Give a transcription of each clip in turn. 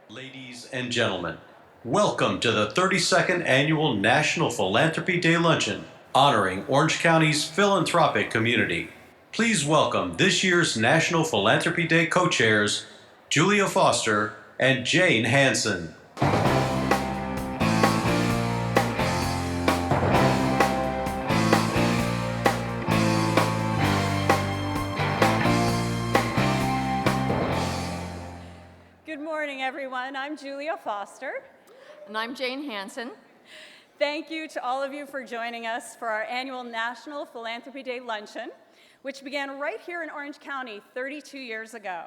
Ladies and gentlemen, welcome to the 32nd Annual National Philanthropy Day Luncheon, honoring Orange County's philanthropic community. Please welcome this year's National Philanthropy Day co-chairs, Julia Foster and Jane Hansen. Good morning, everyone. I'm Julia Foster. And I'm Jane Hansen. Thank you to all of you for joining us for our annual National Philanthropy Day Luncheon, which began right here in Orange County 32 years ago.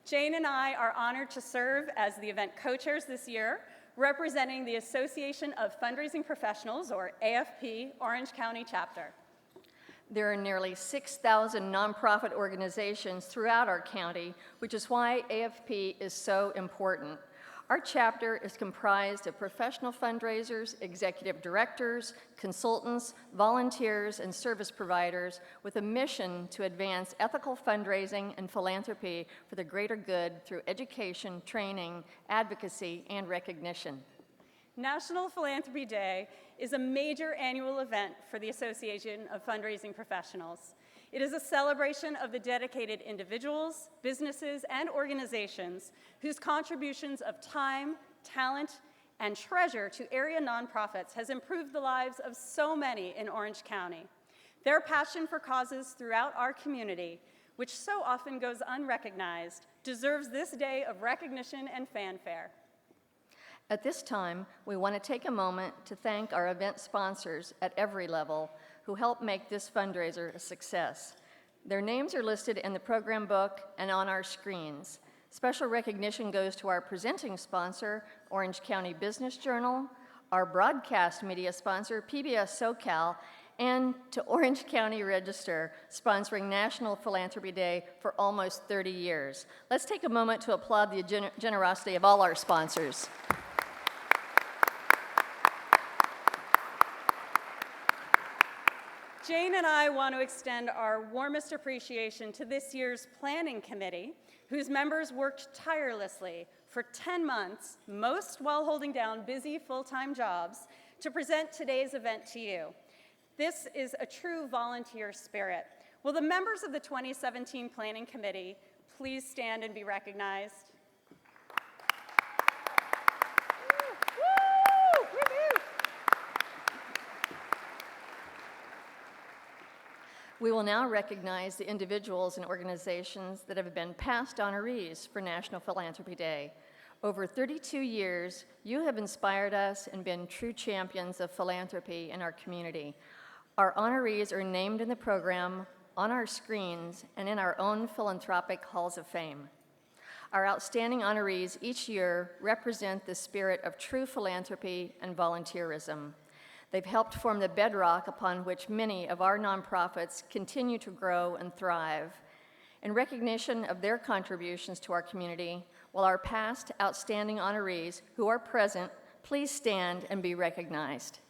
Jane and I are honored to serve as the event co-chairs this year, representing the Association of Fundraising Professionals, or AFP, Orange County chapter. There are nearly 6,000 nonprofit organizations throughout our county, which is why AFP is so important. Our chapter is comprised of professional fundraisers, executive directors, consultants, volunteers, and service providers with a mission to advance ethical fundraising and philanthropy for the greater good through education, training, advocacy, and recognition. National Philanthropy Day is a major annual event for the Association of Fundraising Professionals. It is a celebration of the dedicated individuals, businesses, and organizations whose contributions of time, talent, and treasure to area nonprofits has improved the lives of so many in Orange County. Their passion for causes throughout our community, which so often goes unrecognized, deserves this day of recognition and fanfare. At this time, we want to take a moment to thank our event sponsors at every level who help make this fundraiser a success. Their names are listed in the program book and on our screens. Special recognition goes to our presenting sponsor, Orange County Business Journal, our broadcast media sponsor, PBS SoCal, and to Orange County Register, sponsoring National Philanthropy Day for almost 30 years. Let's take a moment to applaud the generosity of all our sponsors. Jane and I want to extend our warmest appreciation to this year's planning committee, whose members worked tirelessly for 10 months, most while holding down busy full-time jobs, to present today's event to you. This is a true volunteer spirit. Will the members of the 2017 Planning Committee please stand and be recognized? We will now recognize the individuals and organizations that have been past honorees for National Philanthropy Day. Over 32 years, you have inspired us and been true champions of philanthropy in our community. Our honorees are named in the program, on our screens, and in our own philanthropic halls of fame. Our outstanding honorees each year represent the spirit of true philanthropy and volunteerism. They've helped form the bedrock upon which many of our nonprofits continue to grow and thrive. In recognition of their contributions to our community, will our past outstanding honorees who are present please stand and be recognized?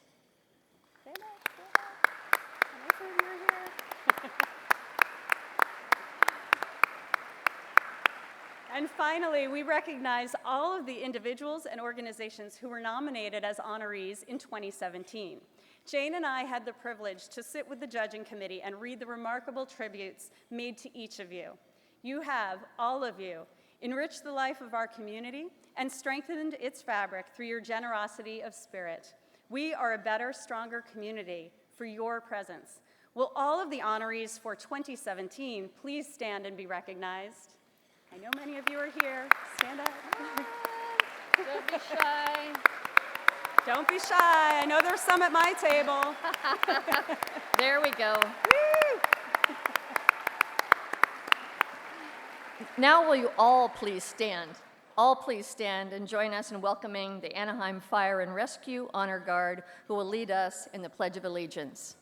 And finally, we recognize all of the individuals and organizations who were nominated as honorees in 2017. Jane and I had the privilege to sit with the judging committee and read the remarkable tributes made to each of you. You have, all of you, enriched the life of our community and strengthened its fabric through your generosity of spirit. We are a better, stronger community for your presence. Will all of the honorees for 2017 please stand and be recognized? I know many of you are here. Stand up. Don't be shy. Don't be shy. I know there's some at my table. There we go. Now will you all please stand? All please stand and join us in welcoming the Anaheim Fire and Rescue Honor Guard, who will lead us in the Pledge of Allegiance.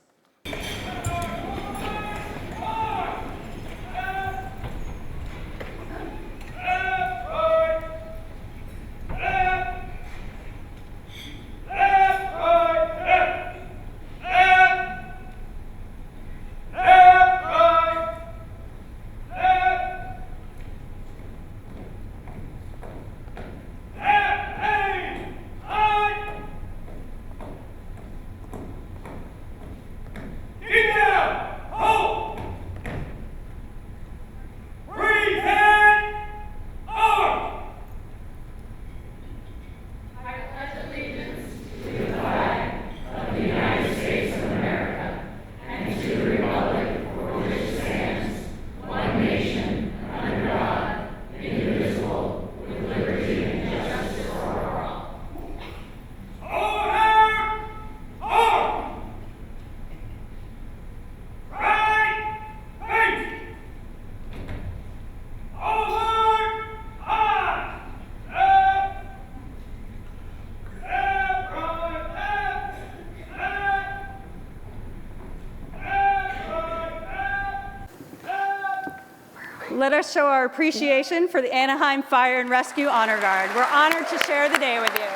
Let us show our appreciation for the Anaheim Fire and Rescue Honor Guard. We're honored to share the day with you.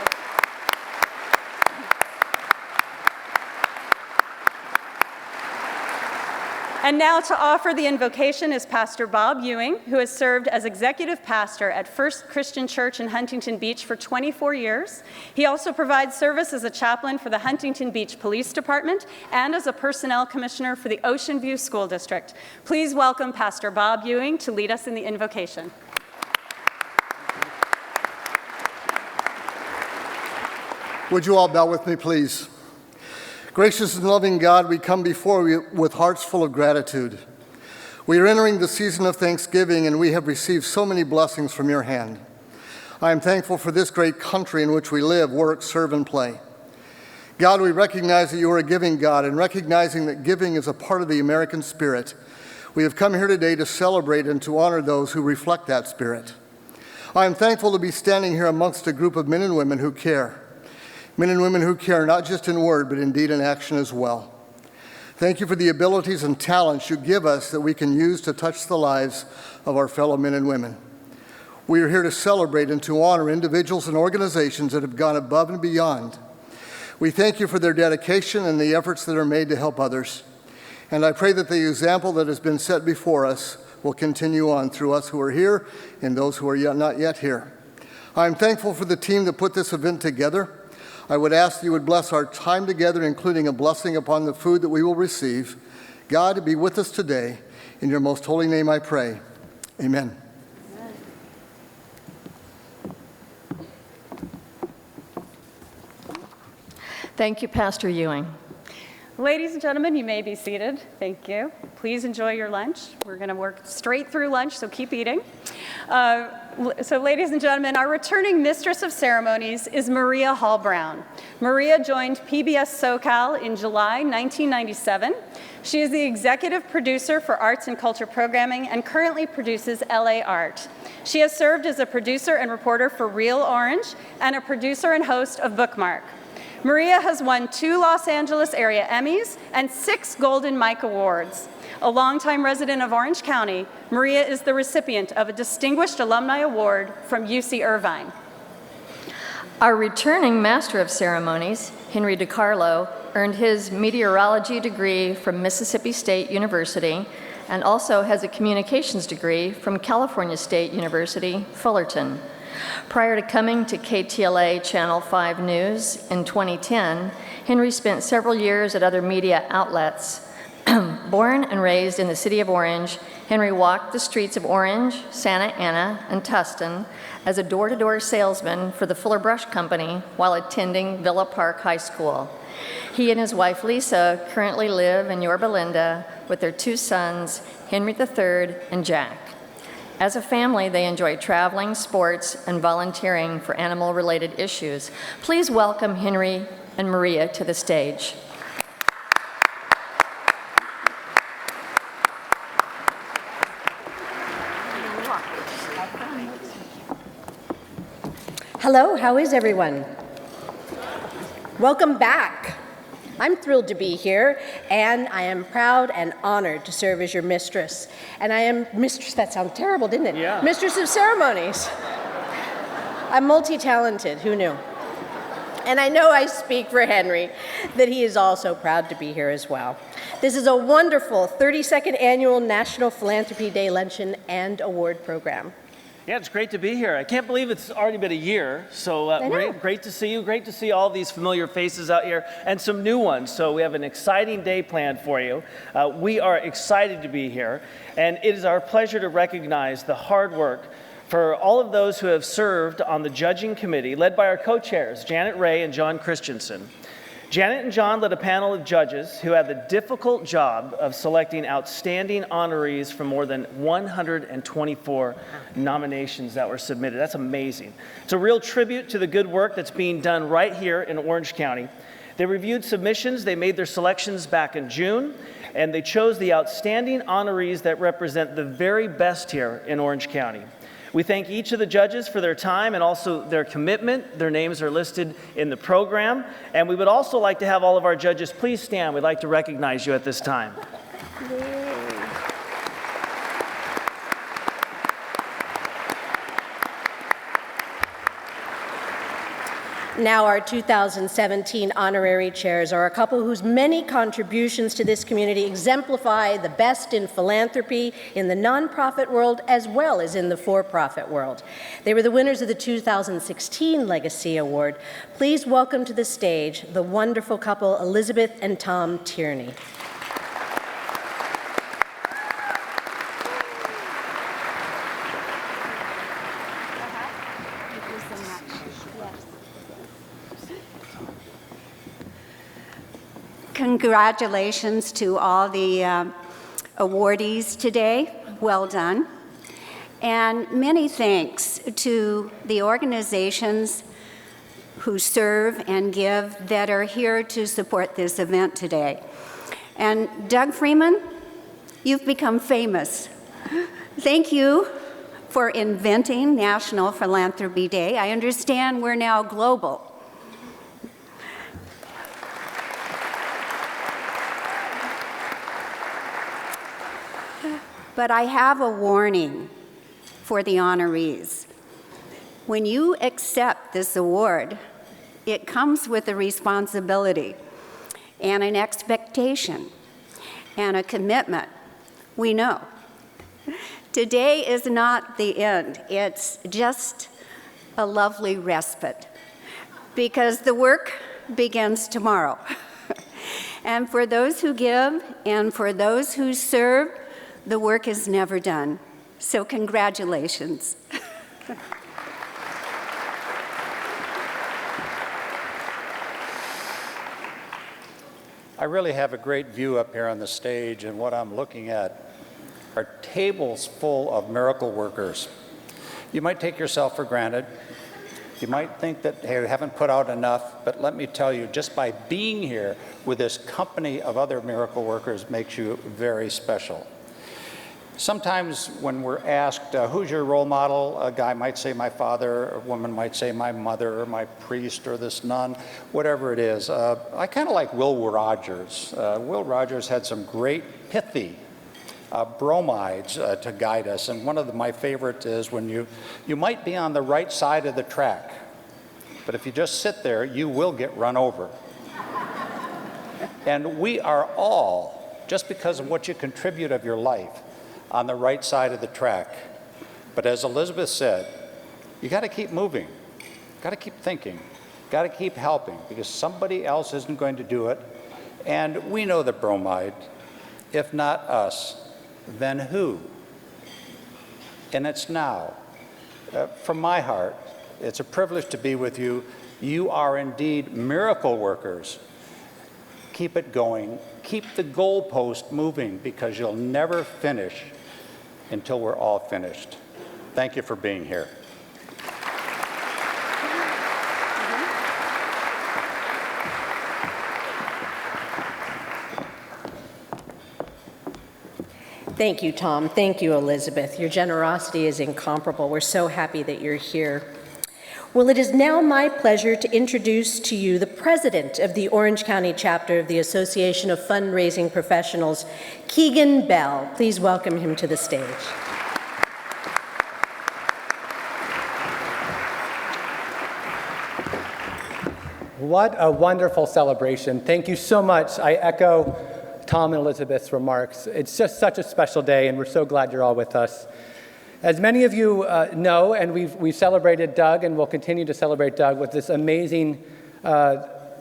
And now to offer the invocation is Pastor Bob Ewing, who has served as executive pastor at First Christian Church in Huntington Beach for 24 years. He also provides service as a chaplain for the Huntington Beach Police Department and as a personnel commissioner for the Ocean View School District. Please welcome Pastor Bob Ewing to lead us in the invocation. Would you all bow with me, please? Gracious and loving God, we come before you with hearts full of gratitude. We are entering the season of Thanksgiving, and we have received so many blessings from your hand. I am thankful for this great country in which we live, work, serve, and play. God, we recognize that you are a giving God, and recognizing that giving is a part of the American spirit, we have come here today to celebrate and to honor those who reflect that spirit. I am thankful to be standing here amongst a group of men and women who care. Men and women who care not just in word, but in deed and action as well. Thank you for the abilities and talents you give us that we can use to touch the lives of our fellow men and women. We are here to celebrate and to honor individuals and organizations that have gone above and beyond. We thank you for their dedication and the efforts that are made to help others. And I pray that the example that has been set before us will continue on through us who are here and those who are not yet here. I am thankful for the team that put this event together. I would ask that you would bless our time together, including a blessing upon the food that we will receive. God, be with us today. In your most holy name I pray. Amen. Thank you, Pastor Ewing. Ladies and gentlemen, you may be seated. Thank you. Please enjoy your lunch. We're going to work straight through lunch, so keep eating. So ladies and gentlemen, our returning Mistress of Ceremonies is Maria Hall Brown. Maria joined PBS SoCal in July 1997. She is the executive producer for arts and culture programming and currently produces LA Art. She has served as a producer and reporter for Real Orange and a producer and host of Bookmark. Maria has won 2 Los Angeles area Emmys and 6 Golden Mike Awards. A longtime resident of Orange County, Maria is the recipient of a Distinguished Alumni Award from UC Irvine. Our returning Master of Ceremonies, Henry DiCarlo, earned his meteorology degree from Mississippi State University and also has a communications degree from California State University, Fullerton. Prior to coming to KTLA Channel 5 News in 2010, Henry spent several years at other media outlets. Born and raised in the city of Orange, Henry walked the streets of Orange, Santa Ana, and Tustin as a door-to-door salesman for the Fuller Brush Company while attending Villa Park High School. He and his wife Lisa currently live in Yorba Linda with their 2 sons, Henry III and Jack. As a family, they enjoy traveling, sports, and volunteering for animal-related issues. Please welcome Henry and Maria to the stage. Hello, how is everyone? Welcome back. I'm thrilled to be here, and I am proud and honored to serve as your mistress. And I am mistress, that sounded terrible, didn't it? Yeah. Mistress of Ceremonies. I'm multi-talented, who knew? And I know I speak for Henry that he is also proud to be here as well. This is a wonderful 32nd Annual National Philanthropy Day Luncheon and Award Program. Yeah, it's great to be here. I can't believe it's already been a year. So great to see you. Great to see all these familiar faces out here and some new ones. So we have an exciting day planned for you. We are excited to be here. And it is our pleasure to recognize the hard work for all of those who have served on the judging committee, led by our co-chairs, Janet Ray and John Christensen. Janet and John led a panel of judges who had the difficult job of selecting outstanding honorees from more than 124 nominations that were submitted. That's amazing. It's a real tribute to the good work that's being done right here in Orange County. They reviewed submissions, they made their selections back in June, and they chose the outstanding honorees that represent the very best here in Orange County. We thank each of the judges for their time and also their commitment. Their names are listed in the program. And we would also like to have all of our judges please stand. We'd like to recognize you at this time. Now, our 2017 honorary chairs are a couple whose many contributions to this community exemplify the best in philanthropy in the nonprofit world as well as in the for-profit world. They were the winners of the 2016 Legacy Award. Please welcome to the stage the wonderful couple Elizabeth and Tom Tierney. Congratulations to all the awardees today. Well done. And many thanks to the organizations who serve and give that are here to support this event today. And Doug Freeman, you've become famous. Thank you for inventing National Philanthropy Day. I understand we're now global. But I have a warning for the honorees. When you accept this award, it comes with a responsibility and an expectation and a commitment. We know. Today is not the end. It's just a lovely respite because the work begins tomorrow. And for those who give and for those who serve, the work is never done. So congratulations. I really have a great view up here on the stage, and what I'm looking at are tables full of miracle workers. You might take yourself for granted. You might think that, hey, we haven't put out enough, but let me tell you, just by being here with this company of other miracle workers makes you very special. Sometimes when we're asked, who's your role model, a guy might say my father, a woman might say my mother, or my priest, or this nun, whatever it is. I kind of like Will Rogers. Will Rogers had some great pithy bromides to guide us, and one of my favorites is when you might be on the right side of the track, but if you just sit there, you will get run over. And we are all, just because of what you contribute of your life, on the right side of the track. But as Elizabeth said, you got to keep moving, got to keep thinking, got to keep helping, because somebody else isn't going to do it. And we know the bromide, if not us, then who? And it's now. From my heart, it's a privilege to be with you. You are indeed miracle workers. Keep it going. Keep the goalpost moving, because you'll never finish until we're all finished. Thank you for being here. Thank you, Tom. Thank you, Elizabeth. Your generosity is incomparable. We're so happy that you're here. Well, it is now my pleasure to introduce to you the president of the Orange County chapter of the Association of Fundraising Professionals, Keegan Bell. Please welcome him to the stage. What a wonderful celebration. Thank you so much. I echo Tom and Elizabeth's remarks. It's just such a special day, and we're so glad you're all with us. As many of you know, and we've celebrated Doug, and we'll continue to celebrate Doug with this amazing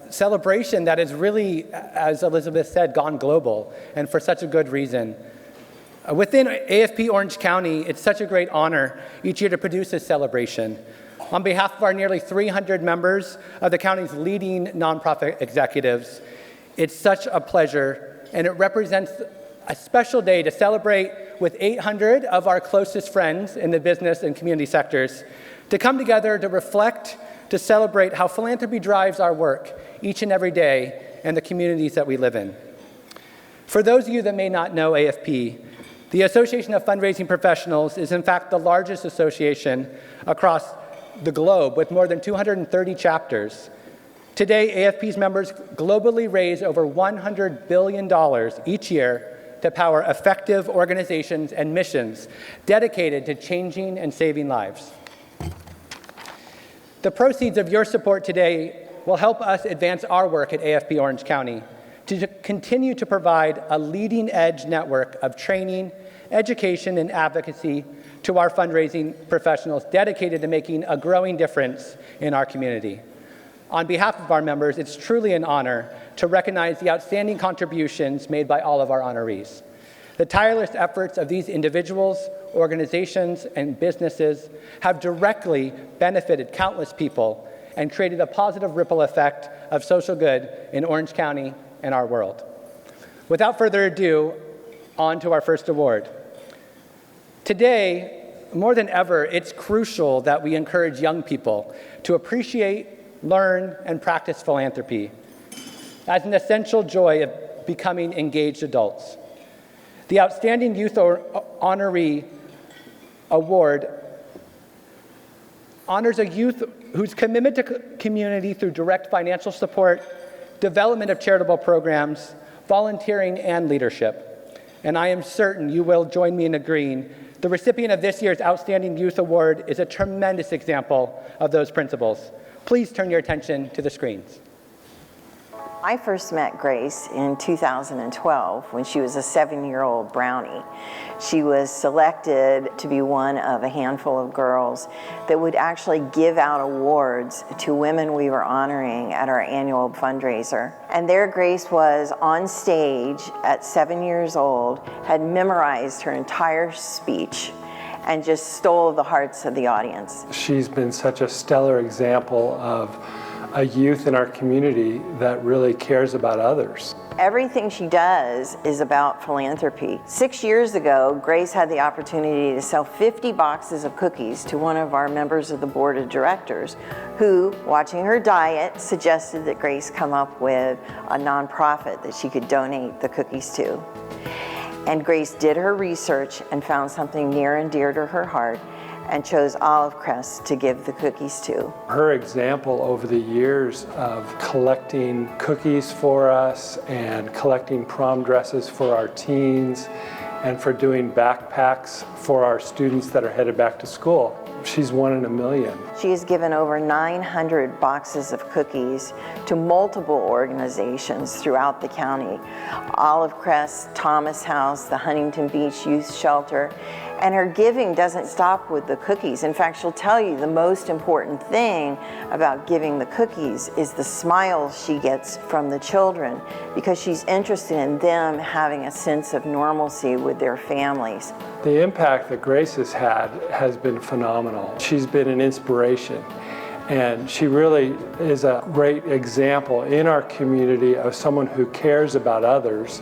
celebration that is really, as Elizabeth said, gone global, and for such a good reason. Within AFP Orange County, it's such a great honor each year to produce this celebration. On behalf of our nearly 300 members of the county's leading nonprofit executives, it's such a pleasure, and it represents a special day to celebrate with 800 of our closest friends in the business and community sectors, to come together to reflect, to celebrate how philanthropy drives our work each and every day and the communities that we live in. For those of you that may not know AFP, the Association of Fundraising Professionals is in fact the largest association across the globe with more than 230 chapters. Today, AFP's members globally raise over $100 billion each year to power effective organizations and missions dedicated to changing and saving lives. The proceeds of your support today will help us advance our work at AFP Orange County to continue to provide a leading-edge network of training, education, and advocacy to our fundraising professionals dedicated to making a growing difference in our community. On behalf of our members, it's truly an honor to recognize the outstanding contributions made by all of our honorees. The tireless efforts of these individuals, organizations, and businesses have directly benefited countless people and created a positive ripple effect of social good in Orange County and our world. Without further ado, on to our first award. Today, more than ever, it's crucial that we encourage young people to appreciate, learn, and practice philanthropy as an essential joy of becoming engaged adults. The Outstanding Youth Honoree Award honors a youth whose commitment to community through direct financial support, development of charitable programs, volunteering, and leadership. And I am certain you will join me in agreeing the recipient of this year's Outstanding Youth Award is a tremendous example of those principles. Please turn your attention to the screens. I first met Grace in 2012 when she was a 7-year-old brownie. She was selected to be one of a handful of girls that would actually give out awards to women we were honoring at our annual fundraiser. And there Grace was on stage at 7 years old, had memorized her entire speech, and just stole the hearts of the audience. She's been such a stellar example of a youth in our community that really cares about others. Everything she does is about philanthropy. 6 years ago, Grace had the opportunity to sell 50 boxes of cookies to one of our members of the board of directors who, watching her diet, suggested that Grace come up with a nonprofit that she could donate the cookies to. And Grace did her research and found something near and dear to her heart and chose Olive Crest to give the cookies to. Her example over the years of collecting cookies for us and collecting prom dresses for our teens and for doing backpacks for our students that are headed back to school. She's one in a million. She has given over 900 boxes of cookies to multiple organizations throughout the county. Olive Crest, Thomas House, the Huntington Beach Youth Shelter, and her giving doesn't stop with the cookies. In fact, she'll tell you the most important thing about giving the cookies is the smiles she gets from the children, because she's interested in them having a sense of normalcy with their families. The impact that Grace has had has been phenomenal. She's been an inspiration, and she really is a great example in our community of someone who cares about others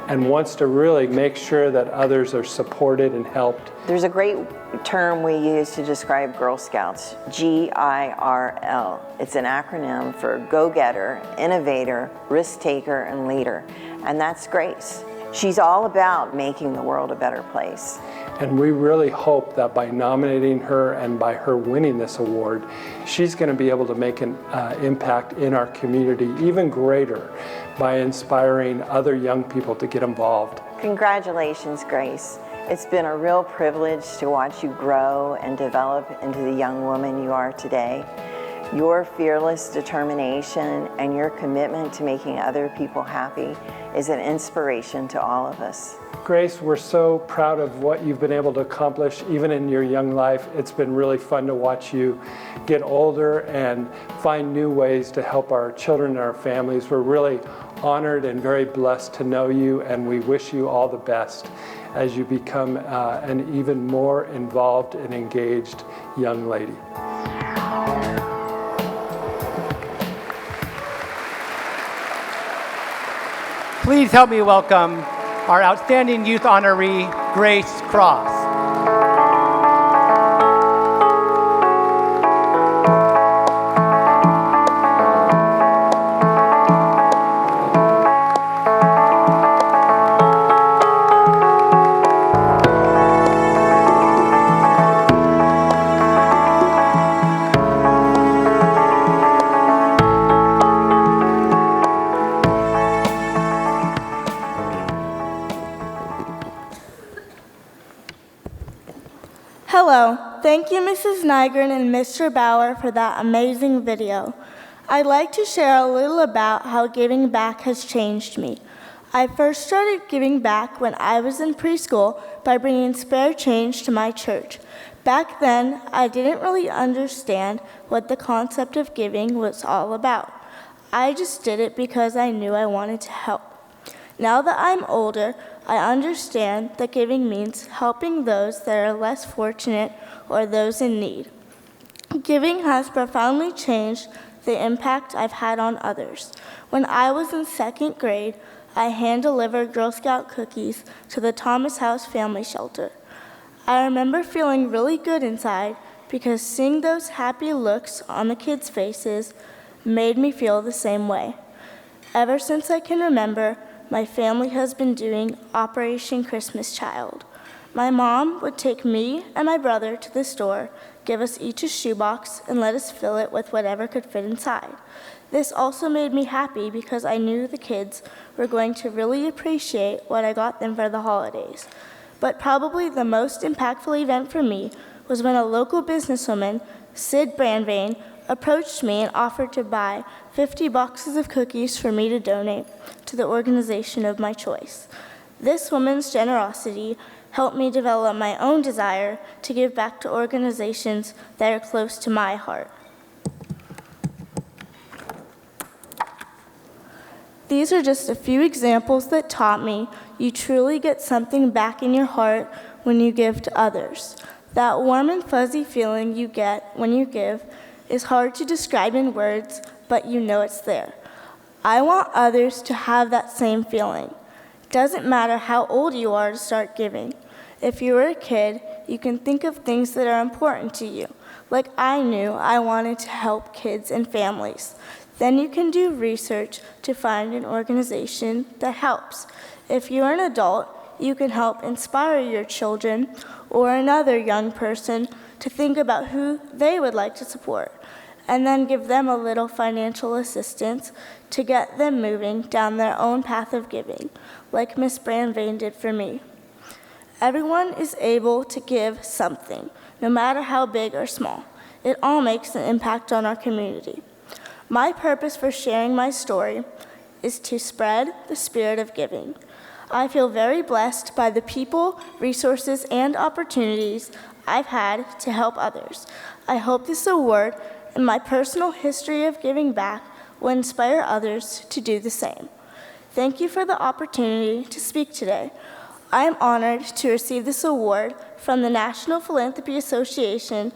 and wants to really make sure that others are supported and helped. There's a great term we use to describe Girl Scouts, GIRL. It's an acronym for go-getter, innovator, risk-taker, and leader. And that's Grace. She's all about making the world a better place. And we really hope that by nominating her and by her winning this award, she's going to be able to make an impact in our community even greater by inspiring other young people to get involved. Congratulations, Grace. It's been a real privilege to watch you grow and develop into the young woman you are today. Your fearless determination and your commitment to making other people happy is an inspiration to all of us. Grace, we're so proud of what you've been able to accomplish even in your young life. It's been really fun to watch you get older and find new ways to help our children and our families. We're really honored and very blessed to know you, and we wish you all the best as you become an even more involved and engaged young lady. Please help me welcome our Outstanding Youth Honoree, Grace Cross. Mrs. Nygren and Mr. Bauer for that amazing video. I'd like to share a little about how giving back has changed me. I first started giving back when I was in preschool by bringing spare change to my church. Back then, I didn't really understand what the concept of giving was all about. I just did it because I knew I wanted to help. Now that I'm older, I understand that giving means helping those that are less fortunate or those in need. Giving has profoundly changed the impact I've had on others. When I was in 2nd grade, I hand-delivered Girl Scout cookies to the Thomas House Family Shelter. I remember feeling really good inside because seeing those happy looks on the kids' faces made me feel the same way. Ever since I can remember, my family has been doing Operation Christmas Child. My mom would take me and my brother to the store, give us each a shoebox, and let us fill it with whatever could fit inside. This also made me happy because I knew the kids were going to really appreciate what I got them for the holidays. But probably the most impactful event for me was when a local businesswoman, Sid Brandvain, approached me and offered to buy 50 boxes of cookies for me to donate to the organization of my choice. This woman's generosity helped me develop my own desire to give back to organizations that are close to my heart. These are just a few examples that taught me you truly get something back in your heart when you give to others. That warm and fuzzy feeling you get when you give is hard to describe in words, but you know it's there. I want others to have that same feeling. Doesn't matter how old you are to start giving. If you were a kid, you can think of things that are important to you. Like I knew I wanted to help kids and families. Then you can do research to find an organization that helps. If you're an adult, you can help inspire your children or another young person to think about who they would like to support, and then give them a little financial assistance to get them moving down their own path of giving, like Miss Brandvain did for me. Everyone is able to give something, no matter how big or small. It all makes an impact on our community. My purpose for sharing my story is to spread the spirit of giving. I feel very blessed by the people, resources, and opportunities I've had to help others. I hope this award and my personal history of giving back will inspire others to do the same. Thank you for the opportunity to speak today. I am honored to receive this award from the National Philanthropy Association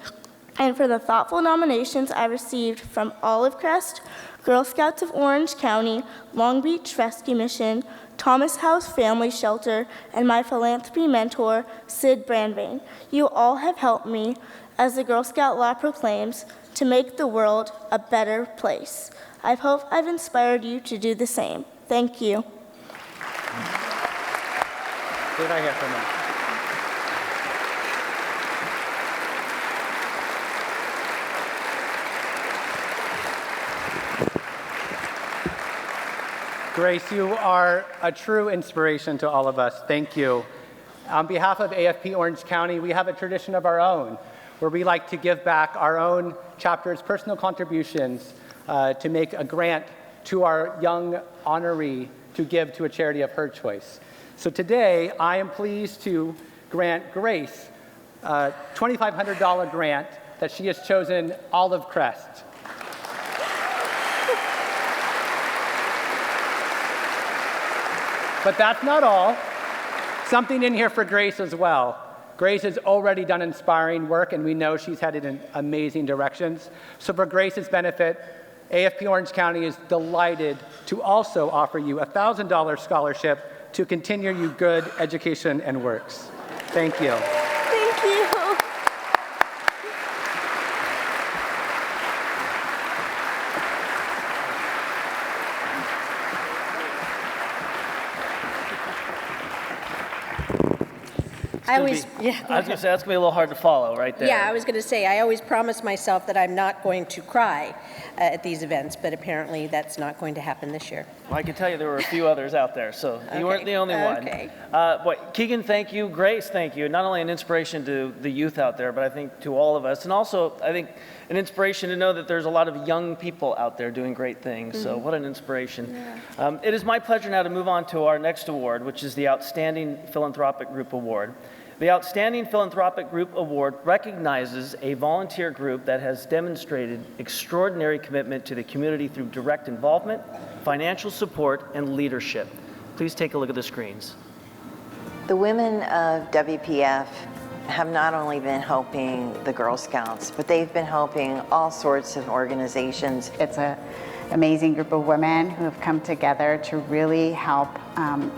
and for the thoughtful nominations I received from Olive Crest, Girl Scouts of Orange County, Long Beach Rescue Mission, Thomas House Family Shelter, and my philanthropy mentor, Sid Brandvain. You all have helped me, as the Girl Scout law proclaims, to make the world a better place. I hope I've inspired you to do the same. Thank you. Stay right here for a minute. Grace, you are a true inspiration to all of us. Thank you. On behalf of AFP Orange County, we have a tradition of our own where we like to give back our own chapter's personal contributions to make a grant to our young honoree to give to a charity of her choice. So today, I am pleased to grant Grace a $2,500 grant that she has chosen Olive Crest. But that's not all. Something in here for Grace as well. Grace has already done inspiring work, and we know she's headed in amazing directions. So for Grace's benefit, AFP Orange County is delighted to also offer you a $1,000 scholarship to continue your good education and works. Thank you. Thank you. I always, I was going to say, that's going to be a little hard to follow right there. Yeah, I was going to say, I always promise myself that I'm not going to cry at these events, but apparently that's not going to happen this year. Well, I can tell you there were a few others out there, so you weren't the only one. Okay. Boy, Keegan, thank you. Grace, thank you. Not only an inspiration to the youth out there, but I think to all of us, and also I think an inspiration to know that there's a lot of young people out there doing great things. So what an inspiration. Yeah. It is my pleasure now to move on to our next award, which is the Outstanding Philanthropic Group Award. The Outstanding Philanthropic Group Award recognizes a volunteer group that has demonstrated extraordinary commitment to the community through direct involvement, financial support, and leadership. Please take a look at the screens. The women of WPF have not only been helping the Girl Scouts, but they've been helping all sorts of organizations. It's an amazing group of women who have come together to really help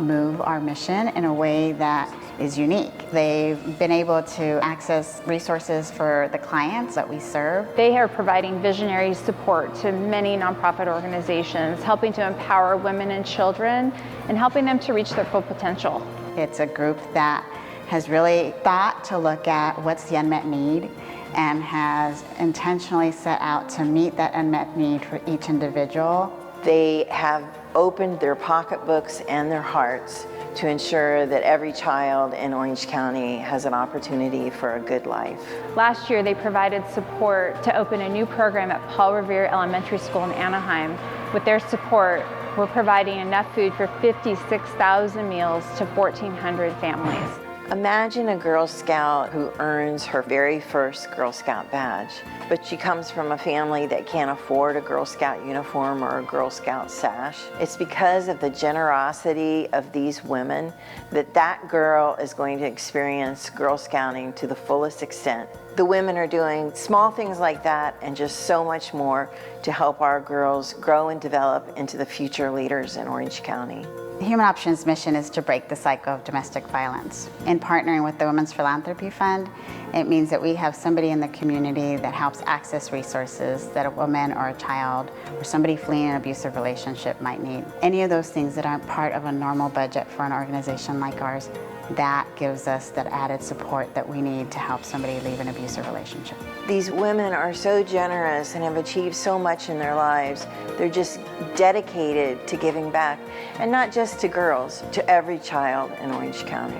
move our mission in a way that is unique. They've been able to access resources for the clients that we serve. They are providing visionary support to many nonprofit organizations, helping to empower women and children and helping them to reach their full potential. It's a group that has really thought to look at what's the unmet need and has intentionally set out to meet that unmet need for each individual. They have opened their pocketbooks and their hearts to ensure that every child in Orange County has an opportunity for a good life. Last year, they provided support to open a new program at Paul Revere Elementary School in Anaheim. With their support, we're providing enough food for 56,000 meals to 1,400 families. Imagine a Girl Scout who earns her very first Girl Scout badge, but she comes from a family that can't afford a Girl Scout uniform or a Girl Scout sash. It's because of the generosity of these women that that girl is going to experience Girl Scouting to the fullest extent. The women are doing small things like that and just so much more to help our girls grow and develop into the future leaders in Orange County. Human Options' mission is to break the cycle of domestic violence. In partnering with the Women's Philanthropy Fund, it means that we have somebody in the community that helps access resources that a woman or a child or somebody fleeing an abusive relationship might need. Any of those things that aren't part of a normal budget for an organization like ours, that gives us that added support that we need to help somebody leave an abusive relationship. These women are so generous and have achieved so much in their lives. They're just dedicated to giving back, and not just to girls, to every child in Orange County.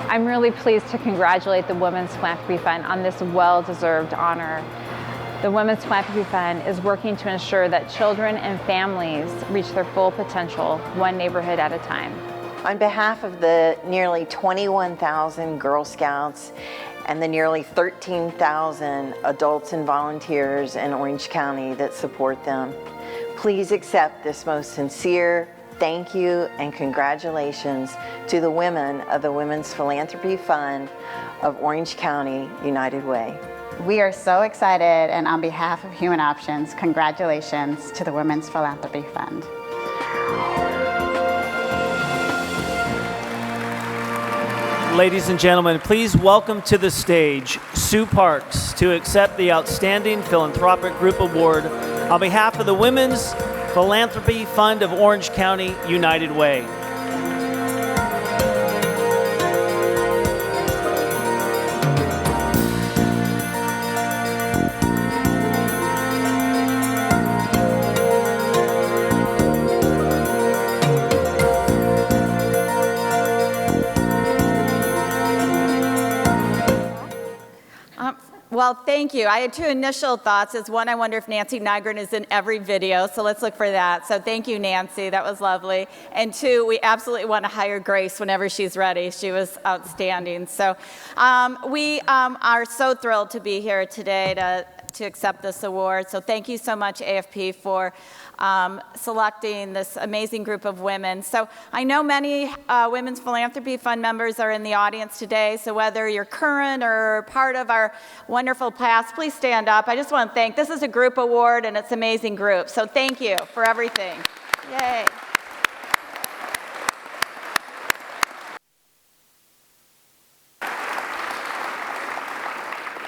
I'm really pleased to congratulate the Women's Philanthropy Fund on this well-deserved honor. The Women's Philanthropy Fund is working to ensure that children and families reach their full potential, one neighborhood at a time. On behalf of the nearly 21,000 Girl Scouts and the nearly 13,000 adults and volunteers in Orange County that support them, please accept this most sincere thank you and congratulations to the women of the Women's Philanthropy Fund of Orange County United Way. We are so excited, and on behalf of Human Options, congratulations to the Women's Philanthropy Fund. Ladies and gentlemen, please welcome to the stage Sue Parks to accept the Outstanding Philanthropic Group Award on behalf of the Women's Philanthropy Fund of Orange County United Way. Well, thank you. I had two initial thoughts. Is one, I wonder if Nancy Nygren is in every video, so let's look for that. So thank you, Nancy. That was lovely. And two, we absolutely want to hire Grace whenever she's ready. She was outstanding. So we are so thrilled to be here today to accept this award. So thank you so much, AFP, for selecting this amazing group of women. So I know many Women's Philanthropy Fund members are in the audience today, so whether you're current or part of our wonderful past, please stand up. I just want to thank, this is a group award and it's an amazing group, so thank you for everything. Yay.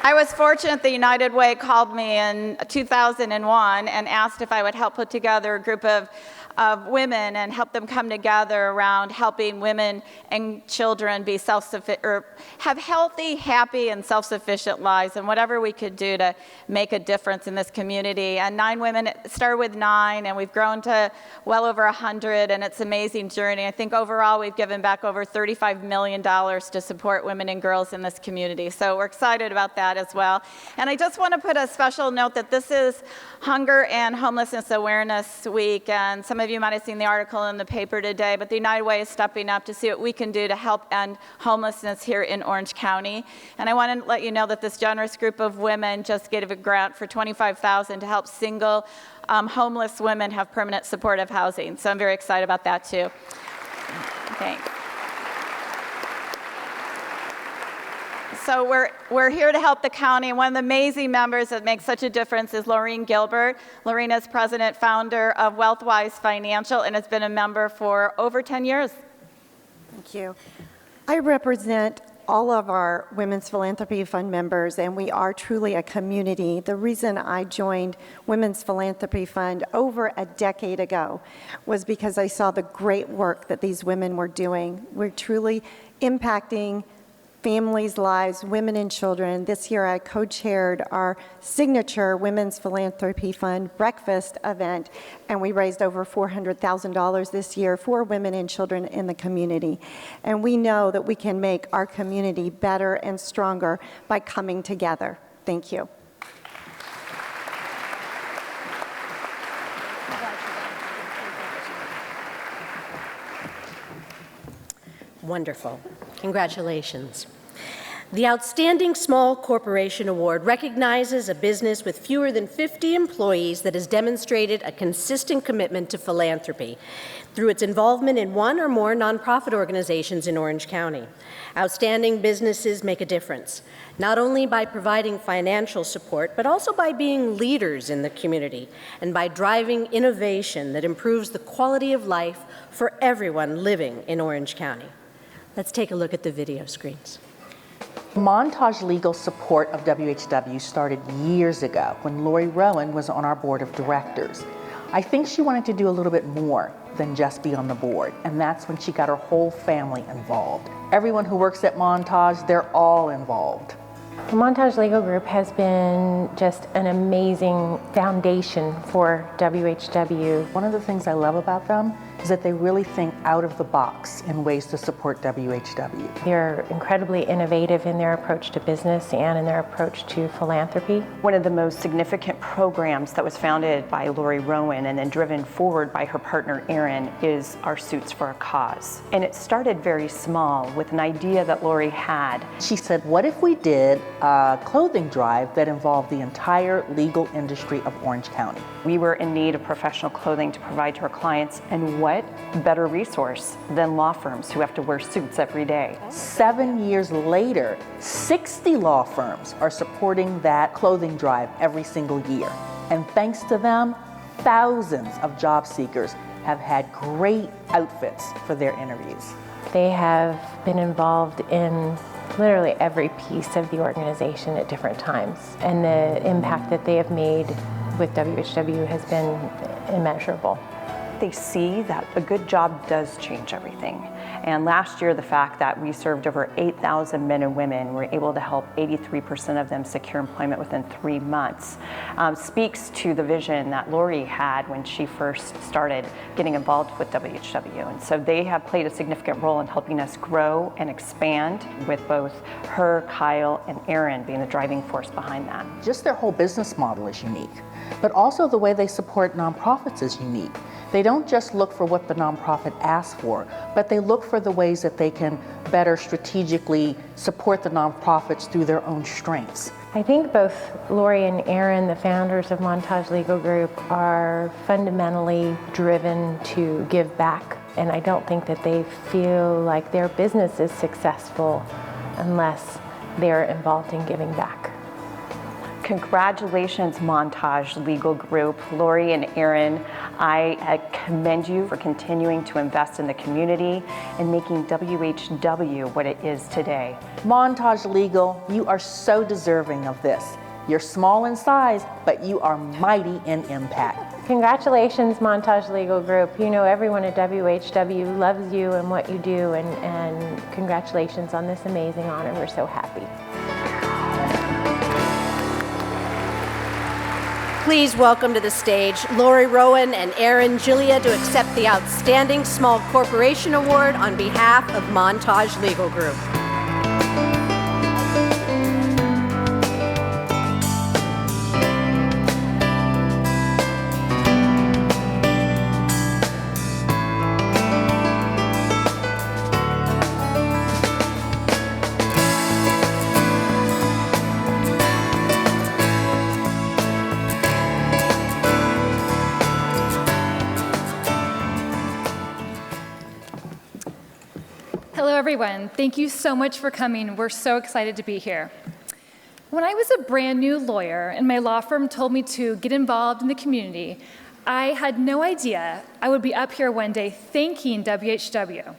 I was fortunate the United Way called me in 2001 and asked if I would help put together a group of of women and help them come together around helping women and children be self-sufficient, or have healthy, happy, and self-sufficient lives, and whatever we could do to make a difference in this community. And 9 Women, it started with 9, and we've grown to well over 100, and it's an amazing journey. I think overall we've given back over $35 million to support women and girls in this community. So we're excited about that as well. And I just want to put a special note that this is Hunger and Homelessness Awareness Week, and some of you might have seen the article in the paper today, but the United Way is stepping up to see what we can do to help end homelessness here in Orange County. And I want to let you know that this generous group of women just gave a grant for $25,000 to help single homeless women have permanent supportive housing. So I'm very excited about that too. Thanks. So we're here to help the county. One of the amazing members that makes such a difference is Laureen Gilbert. Laureen is president, founder of Wealthwise Financial, and has been a member for over 10 years. Thank you. I represent all of our Women's Philanthropy Fund members, and we are truly a community. The reason I joined Women's Philanthropy Fund over a decade ago was because I saw the great work that these women were doing. We're truly impacting families' lives, women and children. This year I co-chaired our signature Women's Philanthropy Fund breakfast event, and we raised over $400,000 this year for women and children in the community. And we know that we can make our community better and stronger by coming together. Thank you. Wonderful. Congratulations. The Outstanding Small Corporation Award recognizes a business with fewer than 50 employees that has demonstrated a consistent commitment to philanthropy through its involvement in one or more nonprofit organizations in Orange County. Outstanding businesses make a difference, not only by providing financial support, but also by being leaders in the community and by driving innovation that improves the quality of life for everyone living in Orange County. Let's take a look at the video screens. Montage Legal's support of WHW started years ago when Lori Rowan was on our board of directors. I think she wanted to do a little bit more than just be on the board, and that's when she got her whole family involved. Everyone who works at Montage, they're all involved. The Montage Legal Group has been just an amazing foundation for WHW. One of the things I love about them is that they really think out of the box in ways to support WHW. They're incredibly innovative in their approach to business and in their approach to philanthropy. One of the most significant programs that was founded by Lori Rowan and then driven forward by her partner Erin is our Suits for a Cause. And it started very small with an idea that Lori had. She said, what if we did a clothing drive that involved the entire legal industry of Orange County? We were in need of professional clothing to provide to our clients, and what better resource than law firms who have to wear suits every day. 7 years later, 60 law firms are supporting that clothing drive every single year. And thanks to them, thousands of job seekers have had great outfits for their interviews. They have been involved in literally every piece of the organization at different times, and the impact that they have made with WHW has been immeasurable. They see that a good job does change everything. And last year, the fact that we served over 8,000 men and women, were able to help 83% of them secure employment within 3 months, speaks to the vision that Lori had when she first started getting involved with WHW. And so they have played a significant role in helping us grow and expand, with both her, Kyle, and Erin being the driving force behind that. Just their whole business model is unique, but also the way they support nonprofits is unique. They don't just look for what the nonprofit asks for, but they look for the ways that they can better strategically support the nonprofits through their own strengths. I think both Lori and Erin, the founders of Montage Legal Group, are fundamentally driven to give back. And I don't think that they feel like their business is successful unless they're involved in giving back. Congratulations, Montage Legal Group. Lori and Erin, I commend you for continuing to invest in the community and making WHW what it is today. Montage Legal, you are so deserving of this. You're small in size, but you are mighty in impact. Congratulations, Montage Legal Group. You know everyone at WHW loves you and what you do, and congratulations on this amazing honor. We're so happy. Please welcome to the stage Lori Rowan and Erin Gillia to accept the Outstanding Small Corporation Award on behalf of Montage Legal Group. Hello, everyone. Thank you so much for coming. We're so excited to be here. When I was a brand new lawyer and my law firm told me to get involved in the community, I had no idea I would be up here one day thanking WHW.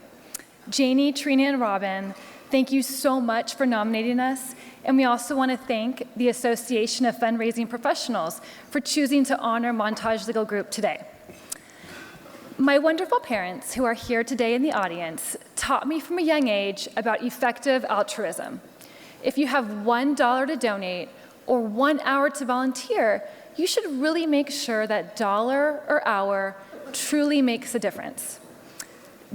Janie, Trina, and Robin, thank you so much for nominating us. And we also want to thank the Association of Fundraising Professionals for choosing to honor Montage Legal Group today. My wonderful parents, who are here today in the audience, taught me from a young age about effective altruism. If you have $1 to donate or 1 hour to volunteer, you should really make sure that dollar or hour truly makes a difference.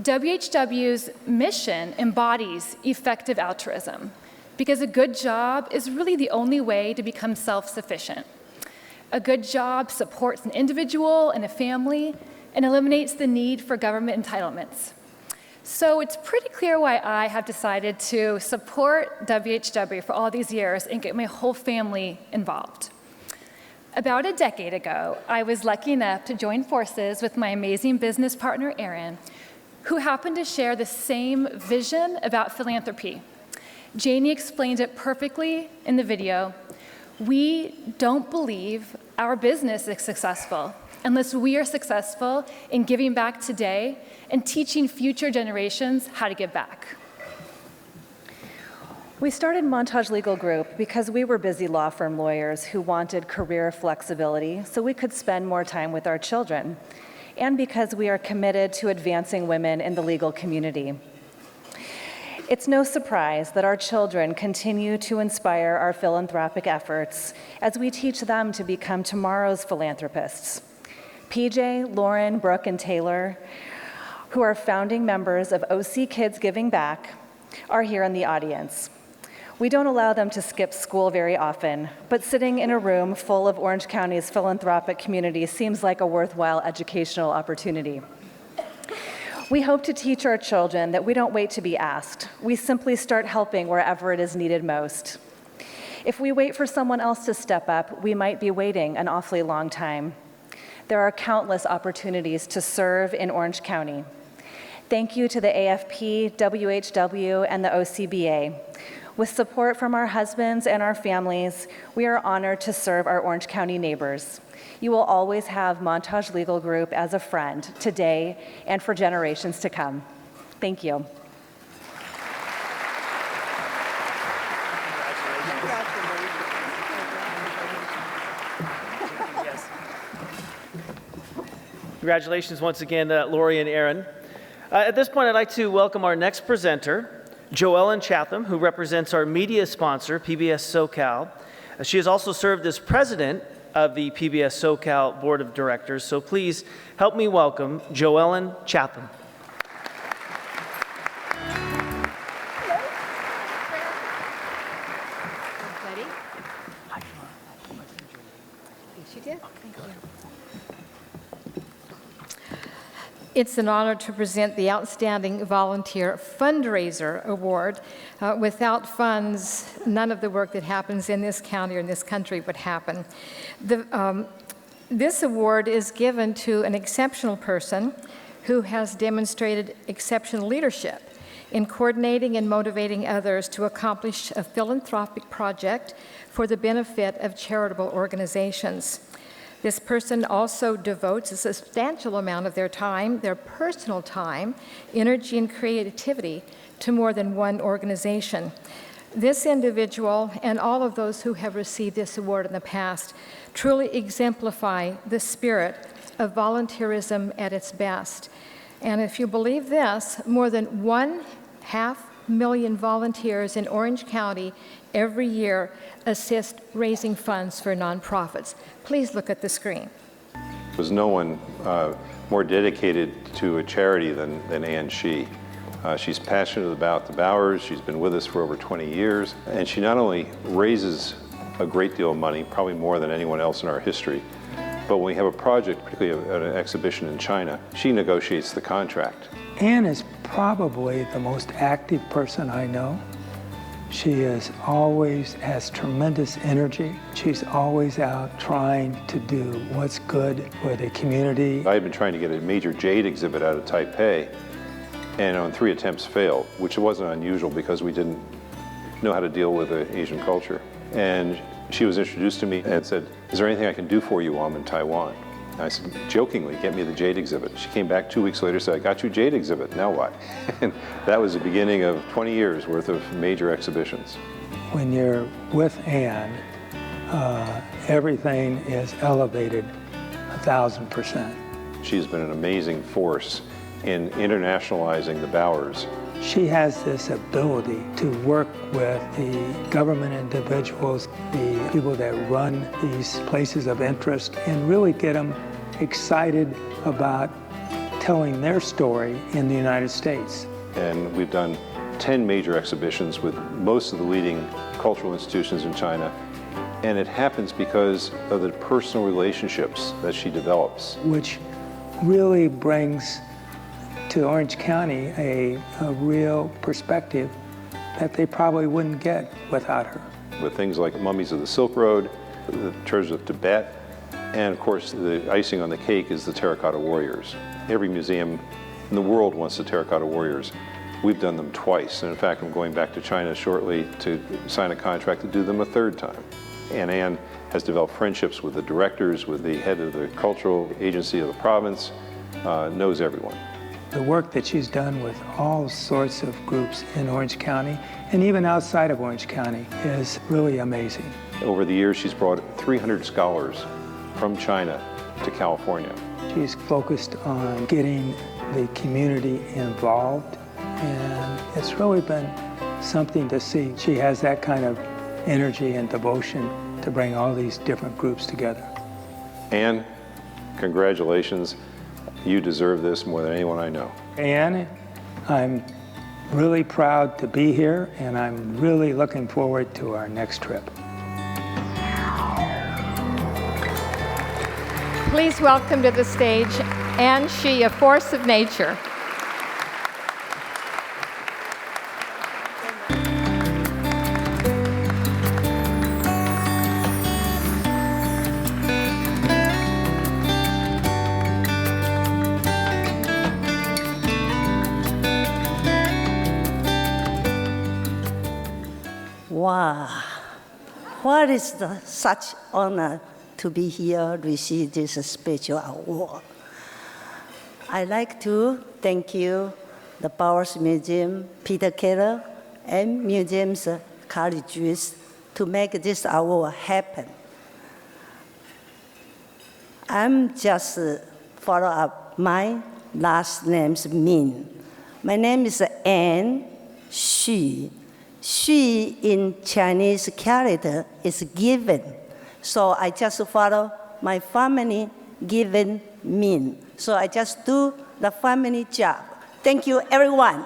WHW's mission embodies effective altruism because a good job is really the only way to become self-sufficient. A good job supports an individual and a family and eliminates the need for government entitlements. So it's pretty clear why I have decided to support WHW for all these years and get my whole family involved. About a decade ago, I was lucky enough to join forces with my amazing business partner, Erin, who happened to share the same vision about philanthropy. Janie explained it perfectly in the video. We don't believe our business is successful unless we are successful in giving back today and teaching future generations how to give back. We started Montage Legal Group because we were busy law firm lawyers who wanted career flexibility so we could spend more time with our children, and because we are committed to advancing women in the legal community. It's no surprise that our children continue to inspire our philanthropic efforts as we teach them to become tomorrow's philanthropists. PJ, Lauren, Brooke, and Taylor, who are founding members of OC Kids Giving Back, are here in the audience. We don't allow them to skip school very often, but sitting in a room full of Orange County's philanthropic community seems like a worthwhile educational opportunity. We hope to teach our children that we don't wait to be asked. We simply start helping wherever it is needed most. If we wait for someone else to step up, we might be waiting an awfully long time. There are countless opportunities to serve in Orange County. Thank you to the AFP, WHW, and the OCBA. With support from our husbands and our families, we are honored to serve our Orange County neighbors. You will always have Montage Legal Group as a friend today and for generations to come. Thank you. Congratulations once again, Lori and Erin. At this point, I'd like to welcome our next presenter, Joellen Chatham, who represents our media sponsor, PBS SoCal. She has also served as president of the PBS SoCal Board of Directors, so please help me welcome Joellen Chatham. It's an honor to present the Outstanding Volunteer Fundraiser Award. Without funds, none of the work that happens in this county or in this country would happen. This award is given to an exceptional person who has demonstrated exceptional leadership in coordinating and motivating others to accomplish a philanthropic project for the benefit of charitable organizations. This person also devotes a substantial amount of their time, their personal time, energy, and creativity to more than one organization. This individual and all of those who have received this award in the past truly exemplify the spirit of volunteerism at its best. And if you believe this, more than 500,000 volunteers in Orange County every year assist raising funds for nonprofits. Please look at the screen. There's no one more dedicated to a charity than Ann Shee. She's passionate about the Bowers. She's been with us for over 20 years. And she not only raises a great deal of money, probably more than anyone else in our history, but when we have a project, particularly an exhibition in China, she negotiates the contract. Ann is probably the most active person I know. She always has tremendous energy. She's always out trying to do what's good for the community. I had been trying to get a major jade exhibit out of Taipei, and on 3 attempts failed, which wasn't unusual because we didn't know how to deal with the Asian culture. And she was introduced to me and said, "Is there anything I can do for you while I'm in Taiwan?" And I said, jokingly, "Get me the jade exhibit." She came back 2 weeks later and said, "I got you a jade exhibit, now what?" And that was the beginning of 20 years worth of major exhibitions. When you're with Ann, everything is elevated 1,000%. She's been an amazing force in internationalizing the Bowers. She has this ability to work with the government individuals, the people that run these places of interest, and really get them excited about telling their story in the United States. And we've done 10 major exhibitions with most of the leading cultural institutions in China. And it happens because of the personal relationships that she develops. Which really brings to Orange County a real perspective that they probably wouldn't get without her. With things like Mummies of the Silk Road, the Treasures of Tibet, and of course the icing on the cake is the Terracotta Warriors. Every museum in the world wants the Terracotta Warriors. We've done them twice, and in fact I'm going back to China shortly to sign a contract to do them a third time. And Ann has developed friendships with the directors, with the head of the cultural agency of the province, knows everyone. The work that she's done with all sorts of groups in Orange County and even outside of Orange County is really amazing. Over the years, she's brought 300 scholars from China to California. She's focused on getting the community involved, and it's really been something to see. She has that kind of energy and devotion to bring all these different groups together. Ann, congratulations. You deserve this more than anyone I know. Ann, I'm really proud to be here, and I'm really looking forward to our next trip. Please welcome to the stage Ann Shee, a force of nature. Wow, what is such honor to be here, receive this special award. I'd like to thank you, the Bowers Museum, Peter Keller, and museums colleges to make this award happen. I'm just follow up my last name's Min. My name is Ann Shee. She in Chinese character is given. So I just follow my family given Min. So I just do the family job. Thank you, everyone.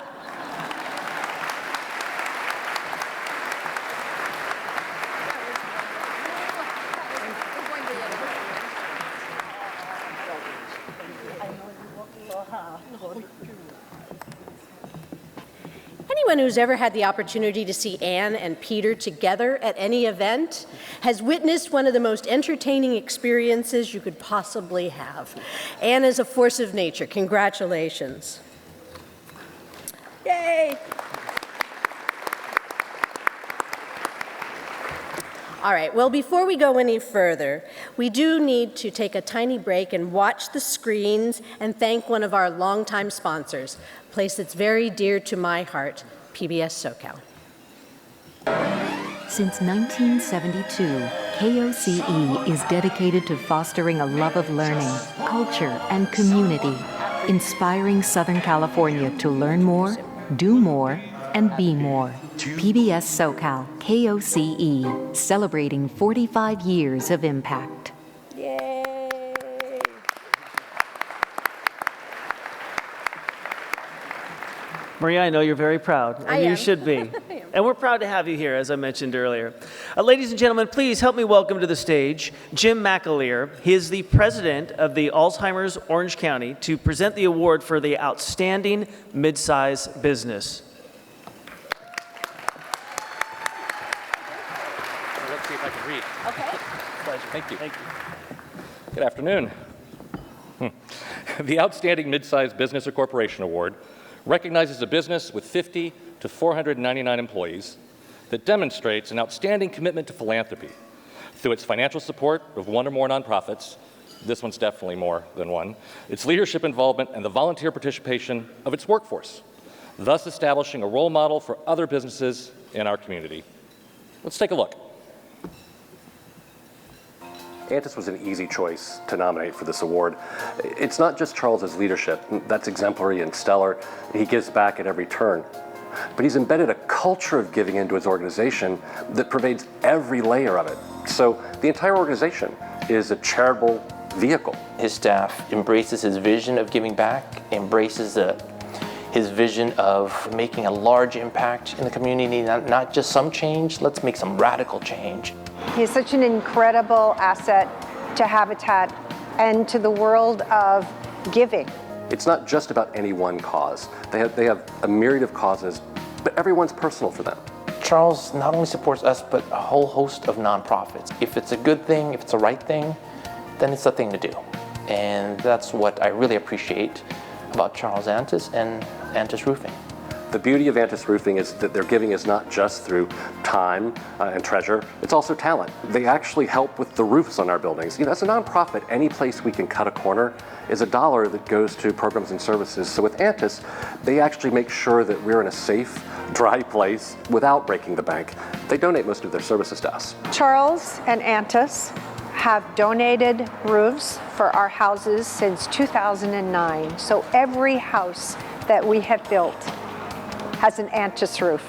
Anyone who's ever had the opportunity to see Ann and Peter together at any event has witnessed one of the most entertaining experiences you could possibly have. Ann is a force of nature. Congratulations. Yay! All right, well, before we go any further, we do need to take a tiny break and watch the screens and thank one of our longtime sponsors, a place that's very dear to my heart, PBS SoCal. Since 1972, KOCE is dedicated to fostering a love of learning, culture, and community, inspiring Southern California to learn more, do more, and be more. PBS SoCal, KOCE, celebrating 45 years of impact. Yay! Maria, I know you're very proud, and you should be. And we're proud to have you here, as I mentioned earlier. Ladies and gentlemen, please help me welcome to the stage Jim McAleer. He is the president of the Alzheimer's Orange County to present the award for the Outstanding Midsize Business. Let's see if I can read. Okay. Pleasure. Thank you. Thank you. Good afternoon. The Outstanding Midsize Business or Corporation Award recognizes a business with 50 to 499 employees that demonstrates an outstanding commitment to philanthropy through its financial support of one or more nonprofits. This one's definitely more than one. Its leadership involvement and the volunteer participation of its workforce, thus establishing a role model for other businesses in our community. Let's take a look. Antis was an easy choice to nominate for this award. It's not just Charles's leadership. That's exemplary and stellar. He gives back at every turn. But he's embedded a culture of giving into his organization that pervades every layer of it. So the entire organization is a charitable vehicle. His staff embraces his vision of giving back, embraces his vision of making a large impact in the community, not just some change, let's make some radical change. He's such an incredible asset to Habitat and to the world of giving. It's not just about any one cause. They have a myriad of causes, but everyone's personal for them. Charles not only supports us, but a whole host of nonprofits. If it's a good thing, if it's the right thing, then it's the thing to do. And that's what I really appreciate about Charles Antis and Antis Roofing. The beauty of Antis Roofing is that their giving is not just through time and treasure, it's also talent. They actually help with the roofs on our buildings. You know, as a nonprofit, any place we can cut a corner is a dollar that goes to programs and services. So with Antis, they actually make sure that we're in a safe, dry place without breaking the bank. They donate most of their services to us. Charles and Antis have donated roofs for our houses since 2009. So every house that we have built has an Antis roof.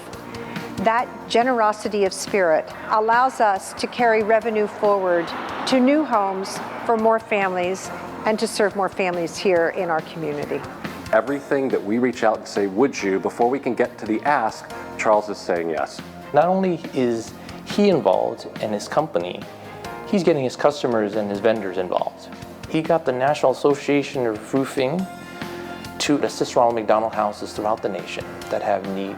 That generosity of spirit allows us to carry revenue forward to new homes for more families and to serve more families here in our community. Everything that we reach out and say, would you, before we can get to the ask, Charles is saying yes. Not only is he involved and his company, he's getting his customers and his vendors involved. He got the National Association of Roofing to assist Ronald McDonald houses throughout the nation that have need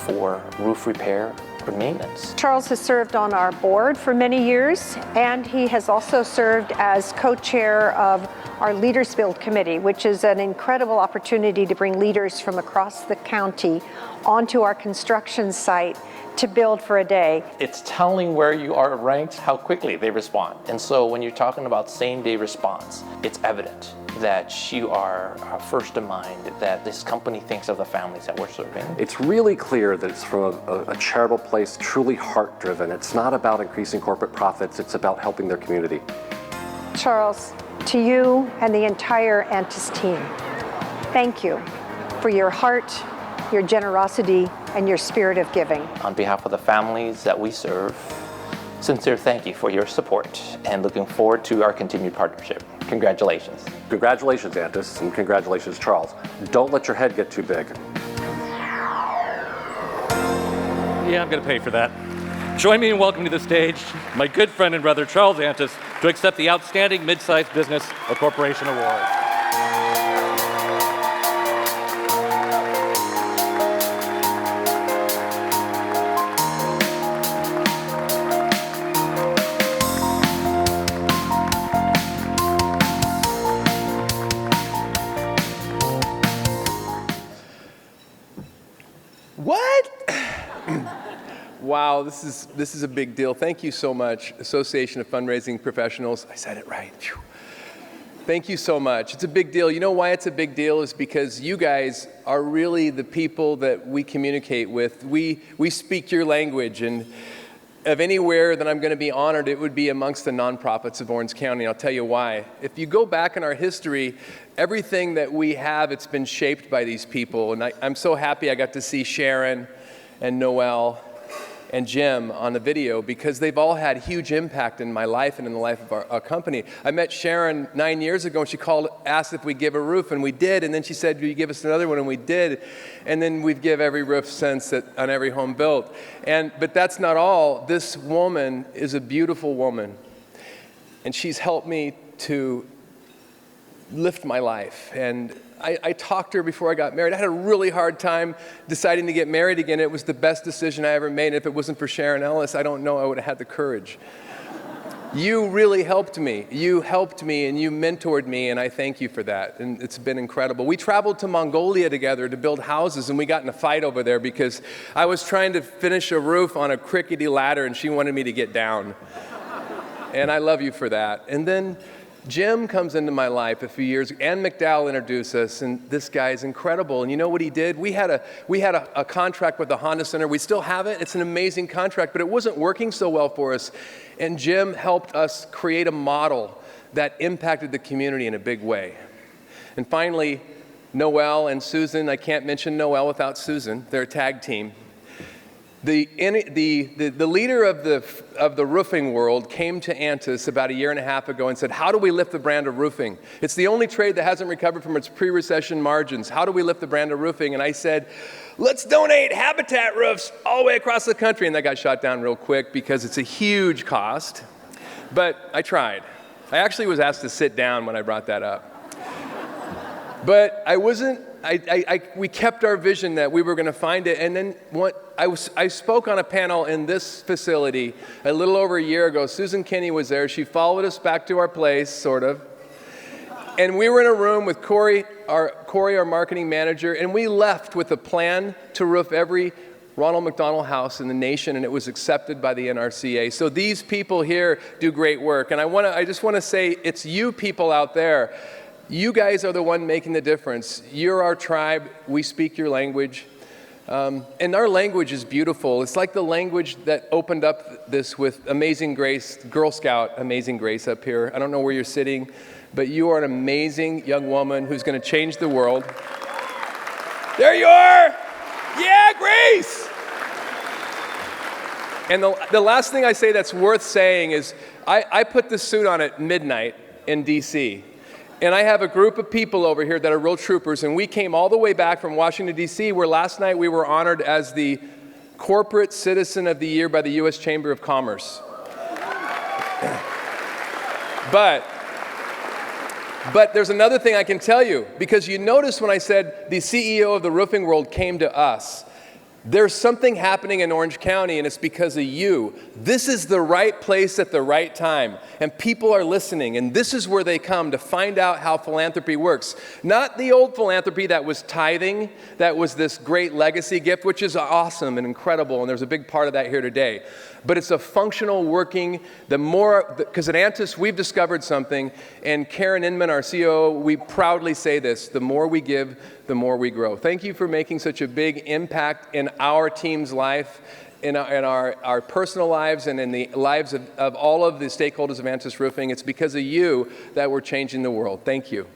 for roof repair or maintenance. Charles has served on our board for many years, and he has also served as co-chair of our Leaders Build Committee, which is an incredible opportunity to bring leaders from across the county onto our construction site to build for a day. It's telling where you are ranked, how quickly they respond. And so when you're talking about same-day response, it's evident that you are first in mind, that this company thinks of the families that we're serving. It's really clear that it's from a charitable place, truly heart-driven. It's not about increasing corporate profits, it's about helping their community. Charles, to you and the entire Antis team, thank you for your heart, your generosity, and your spirit of giving. On behalf of the families that we serve, sincere thank you for your support and looking forward to our continued partnership. Congratulations. Congratulations, Antis, and congratulations, Charles. Don't let your head get too big. Yeah, I'm going to pay for that. Join me in welcoming to the stage my good friend and brother, Charles Antis, to accept the Outstanding Midsize Business or Corporation Award. What? Wow, this is a big deal. Thank you so much, Association of Fundraising Professionals. I said it right. Phew. Thank you so much. It's a big deal. You know why it's a big deal is because you guys are really the people that we communicate with. We speak your language, and of anywhere that I'm going to be honored, it would be amongst the nonprofits of Orange County. I'll tell you why. If you go back in our history, everything that we have, it's been shaped by these people. And I'm so happy I got to see Sharon and Noelle and Jim on the video, because they've all had huge impact in my life and in the life of our company. I met Sharon 9 years ago, and she called, asked if we'd give a roof, and we did. And then she said, will you give us another one? And we did. And then we've give every roof since on every home built. But that's not all. This woman is a beautiful woman, and she's helped me to lift my life. And I talked to her before I got married. I had a really hard time deciding to get married again. It was the best decision I ever made. If it wasn't for Sharon Ellis, I don't know I would have had the courage. You really helped me. You helped me and you mentored me, and I thank you for that. And it's been incredible. We traveled to Mongolia together to build houses, and we got in a fight over there because I was trying to finish a roof on a crickety ladder, and she wanted me to get down. And I love you for that. And then Jim comes into my life a few years. Ann McDowell introduced us, and this guy is incredible. And you know what he did? We had a contract with the Honda Center. We still have it. It's an amazing contract, but it wasn't working so well for us. And Jim helped us create a model that impacted the community in a big way. And finally, Noelle and Susan. I can't mention Noelle without Susan. They're a tag team. The leader of the roofing world came to Antis about 1.5 years ago and said, how do we lift the brand of roofing? It's the only trade that hasn't recovered from its pre-recession margins. How do we lift the brand of roofing? And I said, let's donate Habitat roofs all the way across the country. And that got shot down real quick because it's a huge cost. But I tried. I actually was asked to sit down when I brought that up. But I wasn't. We kept our vision that we were going to find it. And then I spoke on a panel in this facility a little over 1 year ago. Susan Kinney was there. She followed us back to our place, sort of. And we were in a room with Corey, our marketing manager, and we left with a plan to roof every Ronald McDonald House in the nation, and it was accepted by the NRCA. So these people here do great work. And I just want to say, it's you people out there. You guys are the one making the difference. You're our tribe. We speak your language. And our language is beautiful. It's like the language that opened up this with Amazing Grace, Girl Scout Amazing Grace up here. I don't know where you're sitting, but you are an amazing young woman who's going to change the world. There you are! Yeah, Grace! And the last thing I say that's worth saying is I put this suit on at midnight in D.C., and I have a group of people over here that are real troopers, and we came all the way back from Washington, D.C., where last night we were honored as the Corporate Citizen of the Year by the U.S. Chamber of Commerce. But there's another thing I can tell you, because you notice when I said the CEO of the roofing world came to us. There's something happening in Orange County, and it's because of you. This is the right place at the right time, and people are listening, and this is where they come to find out how philanthropy works. Not the old philanthropy that was tithing, that was this great legacy gift, which is awesome and incredible, and there's a big part of that here today. But it's a functional working, because at Antis we've discovered something, and Karen Inman, our COO, we proudly say this: the more we give, the more we grow. Thank you for making such a big impact in our team's life, in our personal lives, and in the lives of all of the stakeholders of Antis Roofing. It's because of you that we're changing the world. Thank you.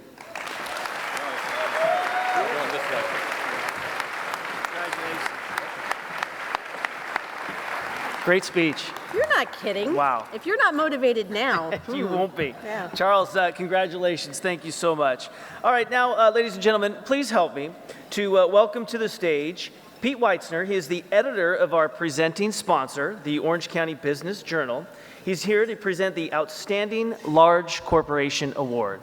Great speech. You're not kidding. Wow. If you're not motivated now. You won't be. Yeah. Charles, congratulations. Thank you so much. All right, now, ladies and gentlemen, please help me to welcome to the stage Pete Weitzner. He is the editor of our presenting sponsor, the Orange County Business Journal. He's here to present the Outstanding Large Corporation Award.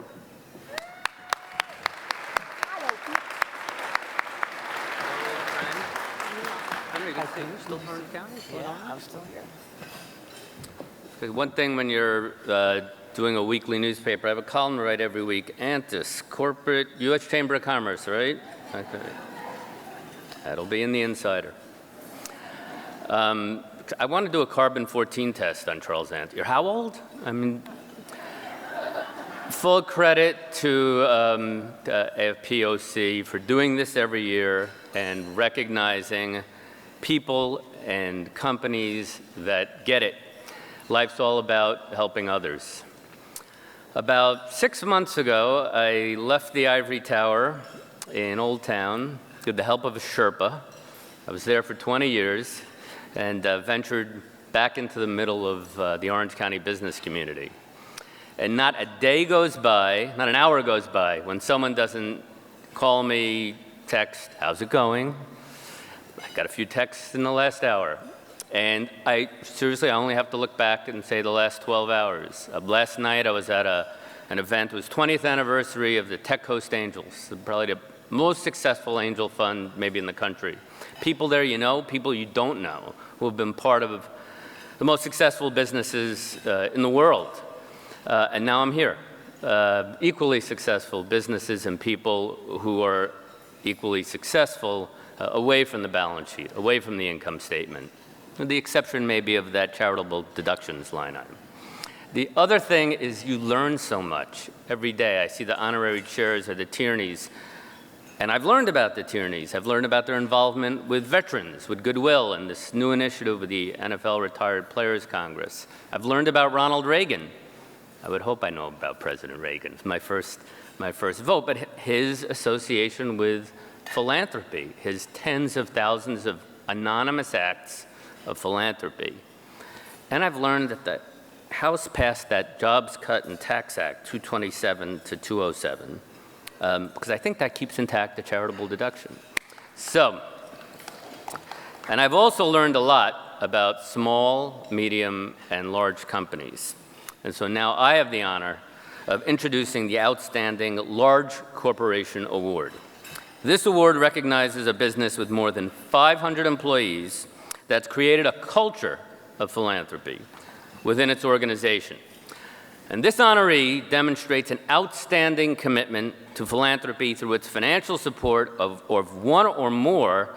Still Orange County? Yeah, I'm still here. Okay, one thing when you're doing a weekly newspaper, I have a column to write every week. Antis, corporate, U.S. Chamber of Commerce, right? Okay. That'll be in the Insider. I want to do a carbon-14 test on Charles Ant. You're how old? I mean, full credit to AFPOC for doing this every year and recognizing people and companies that get it. Life's all about helping others. About 6 months ago, I left the Ivory Tower in Old Town with the help of a Sherpa. I was there for 20 years and ventured back into the middle of the Orange County business community. And not a day goes by, not an hour goes by, when someone doesn't call me, text, how's it going? I got a few texts in the last hour. And seriously, I only have to look back and say the last 12 hours. Last night I was at an event, it was 20th anniversary of the Tech Coast Angels, probably the most successful angel fund maybe in the country. People there you know, people you don't know, who have been part of the most successful businesses in the world. And now I'm here. Equally successful businesses and people who are equally successful away from the balance sheet, away from the income statement. The exception may be of that charitable deductions line item. The other thing is you learn so much every day. I see the honorary chairs or the Tierneys, and I've learned about the Tierneys. I've learned about their involvement with veterans, with Goodwill, and this new initiative with the NFL Retired Players Congress. I've learned about Ronald Reagan. I would hope I know about President Reagan. It's my first vote, but his association with philanthropy, his tens of thousands of anonymous acts of philanthropy. And I've learned that the House passed that Jobs Cut and Tax Act, 227 to 207, because I think that keeps intact the charitable deduction. So, and I've also learned a lot about small, medium, and large companies. And so now I have the honor of introducing the Outstanding Large Corporation Award. This award recognizes a business with more than 500 employees that's created a culture of philanthropy within its organization. And this honoree demonstrates an outstanding commitment to philanthropy through its financial support of one or more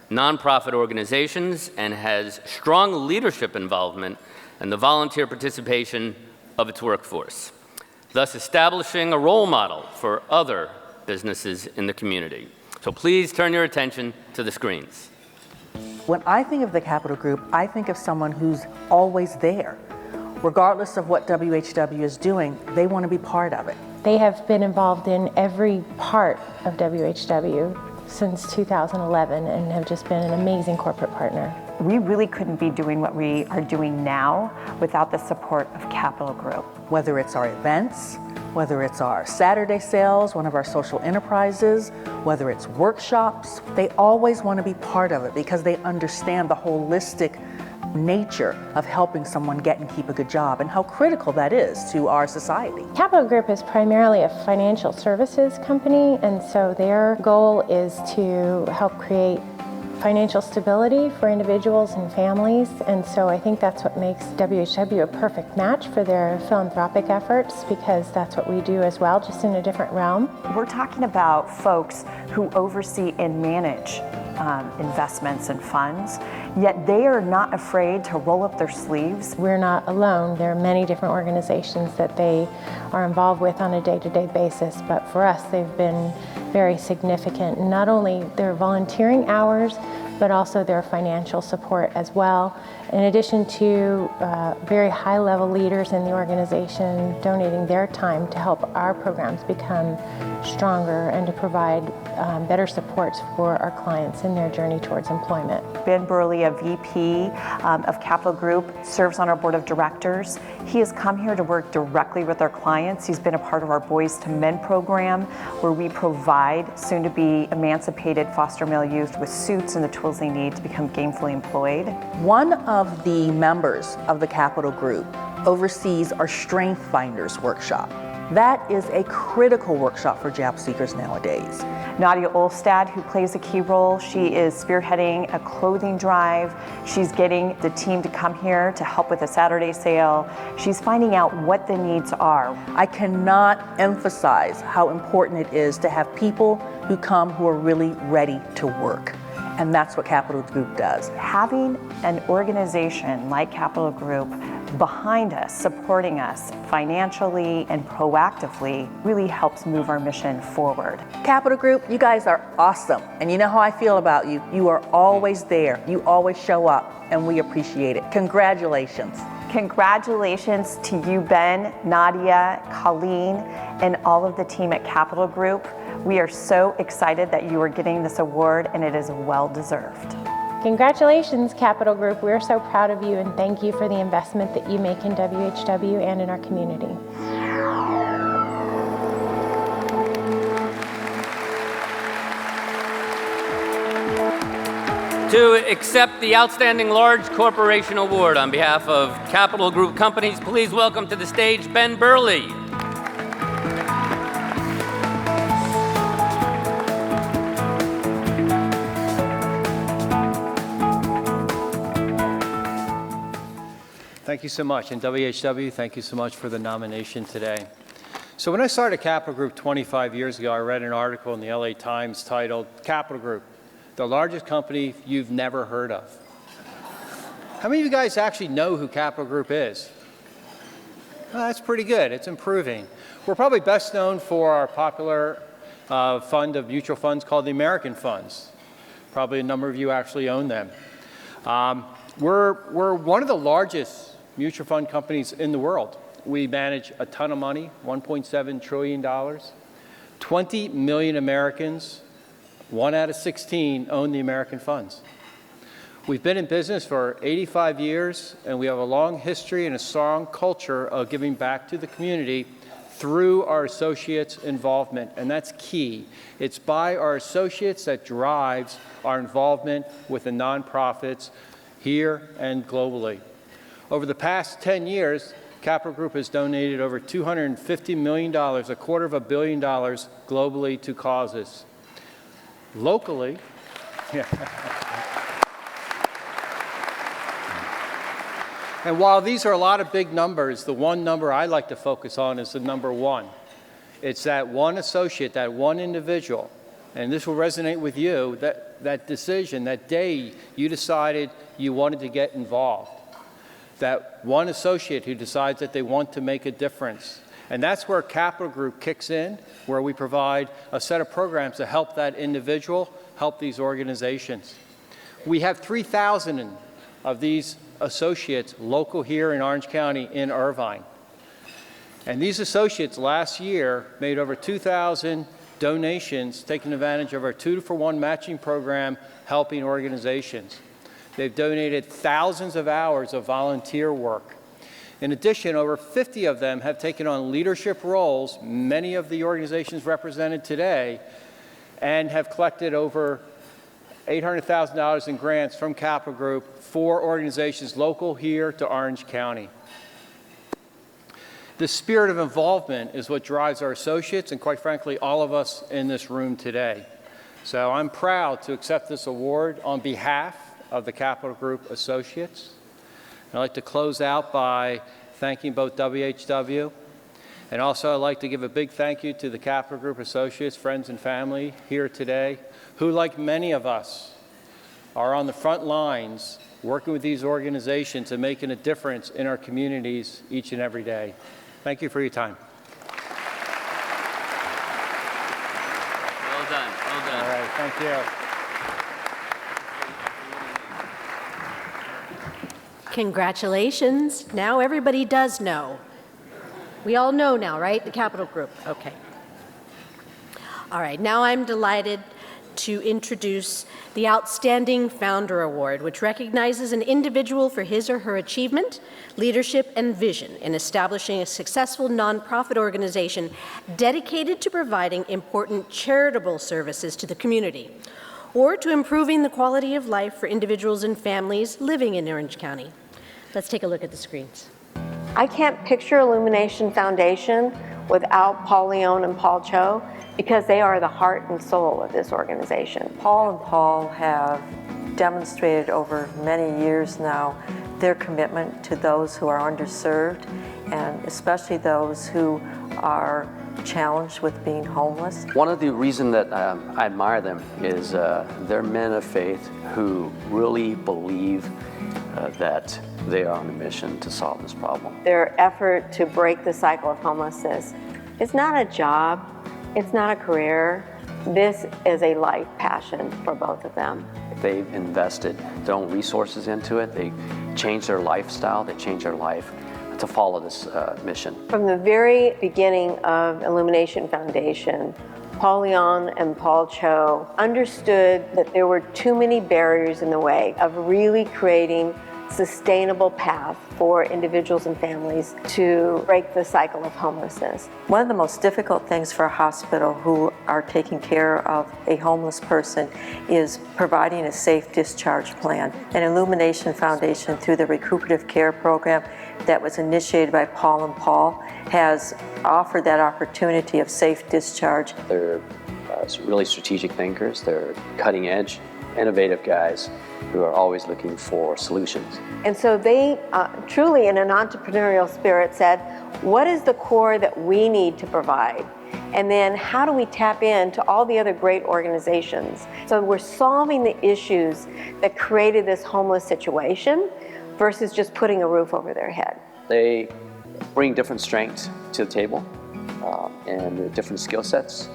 nonprofit organizations and has strong leadership involvement and the volunteer participation of its workforce, thus establishing a role model for other businesses in the community. So please turn your attention to the screens. When I think of the Capital Group, I think of someone who's always there. Regardless of what WHW is doing, they want to be part of it. They have been involved in every part of WHW since 2011 and have just been an amazing corporate partner. We really couldn't be doing what we are doing now without the support of Capital Group. Whether it's our events, whether it's our Saturday sales, one of our social enterprises, whether it's workshops, they always want to be part of it because they understand the holistic nature of helping someone get and keep a good job and how critical that is to our society. Capital Group is primarily a financial services company, and so their goal is to help create financial stability for individuals and families, and so I think that's what makes WHW a perfect match for their philanthropic efforts, because that's what we do as well, just in a different realm. We're talking about folks who oversee and manage investments and funds, yet they are not afraid to roll up their sleeves. We're not alone. There are many different organizations that they are involved with on a day-to-day basis, but for us they've been very significant. Not only their volunteering hours, but also their financial support as well. In addition to very high-level leaders in the organization donating their time to help our programs become stronger and to provide better supports for our clients in their journey towards employment. Ben Burley, a VP of Capital Group, serves on our board of directors. He has come here to work directly with our clients. He's been a part of our Boys to Men program, where we provide soon-to-be emancipated foster male youth with suits and the tools they need to become gainfully employed. One of the members of the Capital Group oversees our Strength Finders workshop. That is a critical workshop for job seekers nowadays. Nadia Olstad, who plays a key role, she is spearheading a clothing drive. She's getting the team to come here to help with a Saturday sale. She's finding out what the needs are. I cannot emphasize how important it is to have people who come who are really ready to work. And that's what Capital Group does. Having an organization like Capital Group behind us, supporting us financially and proactively really helps move our mission forward. Capital Group, you guys are awesome. And you know how I feel about you. You are always there. You always show up, and we appreciate it. Congratulations. Congratulations to you, Ben, Nadia, Colleen, and all of the team at Capital Group. We are so excited that you are getting this award, and it is well deserved. Congratulations, Capital Group. We're so proud of you, and thank you for the investment that you make in WHW and in our community. To accept the Outstanding Large Corporation Award on behalf of Capital Group companies, please welcome to the stage Ben Burley. Thank you so much. And WHW, thank you so much for the nomination today. So when I started Capital Group 25 years ago, I read an article in the LA Times titled, Capital Group, the largest company you've never heard of. How many of you guys actually know who Capital Group is? Well, that's pretty good. It's improving. We're probably best known for our popular fund of mutual funds called the American Funds. Probably a number of you actually own them. We're one of the largest mutual fund companies in the world. We manage a ton of money, $1.7 trillion. 20 million Americans, 1 out of 16, own the American funds. We've been in business for 85 years, and we have a long history and a strong culture of giving back to the community through our associates' involvement, and that's key. It's by our associates that drives our involvement with the nonprofits here and globally. Over the past 10 years, Capital Group has donated over $250 million, $250 million globally to causes. Locally, and while these are a lot of big numbers, the one number I like to focus on is the number one. It's that one associate, that one individual, and this will resonate with you, that decision, that day you decided you wanted to get involved. That one associate who decides that they want to make a difference. And that's where Capital Group kicks in, where we provide a set of programs to help that individual, help these organizations. We have 3,000 of these associates local here in Orange County in Irvine. And these associates last year made over 2,000 donations, taking advantage of our 2-for-1 matching program, helping organizations. They've donated thousands of hours of volunteer work. In addition, over 50 of them have taken on leadership roles, many of the organizations represented today, and have collected over $800,000 in grants from Capital Group for organizations local here to Orange County. The spirit of involvement is what drives our associates and, quite frankly, all of us in this room today. So I'm proud to accept this award on behalf of the Capital Group associates. I'd like to close out by thanking both WHW, and also I'd like to give a big thank you to the Capital Group associates, friends and family here today, who, like many of us, are on the front lines working with these organizations and making a difference in our communities each and every day. Thank you for your time. Well done, well done. All right, thank you. Congratulations. Now everybody does know. We all know now, right? The Capital Group. Okay. All right, now I'm delighted to introduce the Outstanding Founder Award, which recognizes an individual for his or her achievement, leadership, and vision in establishing a successful nonprofit organization dedicated to providing important charitable services to the community, or to improving the quality of life for individuals and families living in Orange County. Let's take a look at the screens. I can't picture Illumination Foundation without Paul Leone and Paul Cho, because they are the heart and soul of this organization. Paul and Paul have demonstrated over many years now their commitment to those who are underserved, and especially those who are challenged with being homeless? One of the reasons that I admire them is they're men of faith who really believe that they are on a mission to solve this problem. Their effort to break the cycle of homelessness is not a job, it's not a career. This is a life passion for both of them. They've invested their own resources into it. They changed their lifestyle. They changed their life to follow this mission. From the very beginning of Illumination Foundation, Paul Leon and Paul Cho understood that there were too many barriers in the way of really creating sustainable path for individuals and families to break the cycle of homelessness. One of the most difficult things for a hospital who are taking care of a homeless person is providing a safe discharge plan. And Illumination Foundation, through the recuperative care program that was initiated by Paul and Paul, has offered that opportunity of safe discharge. They're really strategic thinkers. They're cutting edge, innovative guys who are always looking for solutions. And so they truly, in an entrepreneurial spirit, said, what is the core that we need to provide? And then how do we tap into all the other great organizations? So we're solving the issues that created this homeless situation versus just putting a roof over their head. They bring different strengths to the table and different skill sets.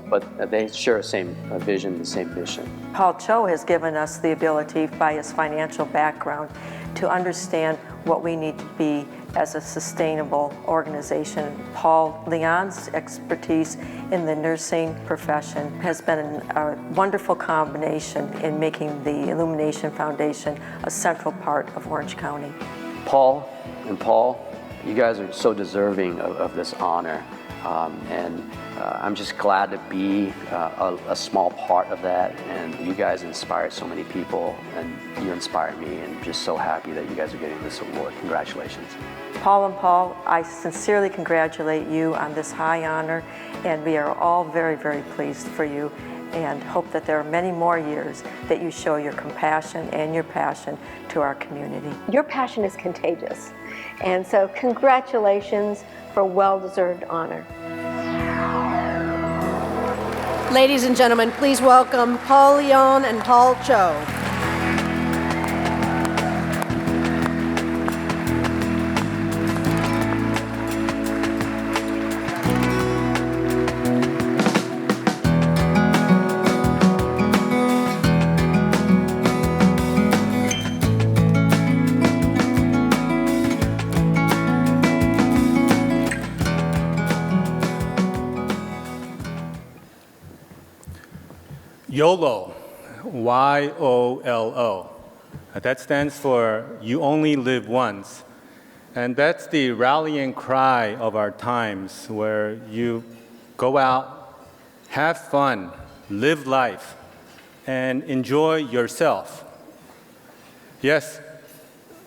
But they share the same vision, the same mission. Paul Cho has given us the ability, by his financial background, to understand what we need to be as a sustainable organization. Paul Leon's expertise in the nursing profession has been a wonderful combination in making the Illumination Foundation a central part of Orange County. Paul and Paul, you guys are so deserving of this honor. I'm just glad to be a small part of that, and you guys inspire so many people, and you inspire me, and just so happy that you guys are getting this award. Congratulations. Paul and Paul, I sincerely congratulate you on this high honor, and we are all very, very pleased for you, and hope that there are many more years that you show your compassion and your passion to our community. Your passion is contagious, and so congratulations for well-deserved honor. Ladies and gentlemen, please welcome Paul Leon and Paul Cho. YOLO, Y-O-L-O. That stands for You Only Live Once. And that's the rallying cry of our times, where you go out, have fun, live life, and enjoy yourself. Yes,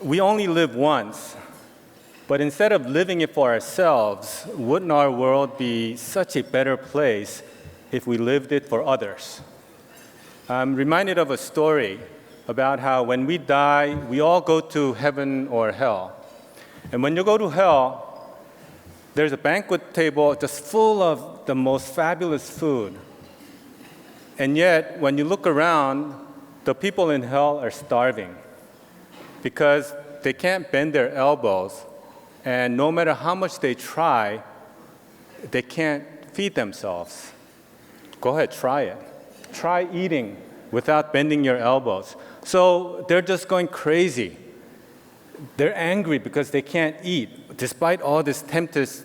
we only live once, but instead of living it for ourselves, wouldn't our world be such a better place if we lived it for others? I'm reminded of a story about how when we die, we all go to heaven or hell. And when you go to hell, there's a banquet table just full of the most fabulous food. And yet, when you look around, the people in hell are starving because they can't bend their elbows, and no matter how much they try, they can't feed themselves. Go ahead, try it. Try eating without bending your elbows. So they're just going crazy. They're angry because they can't eat, despite all this temptation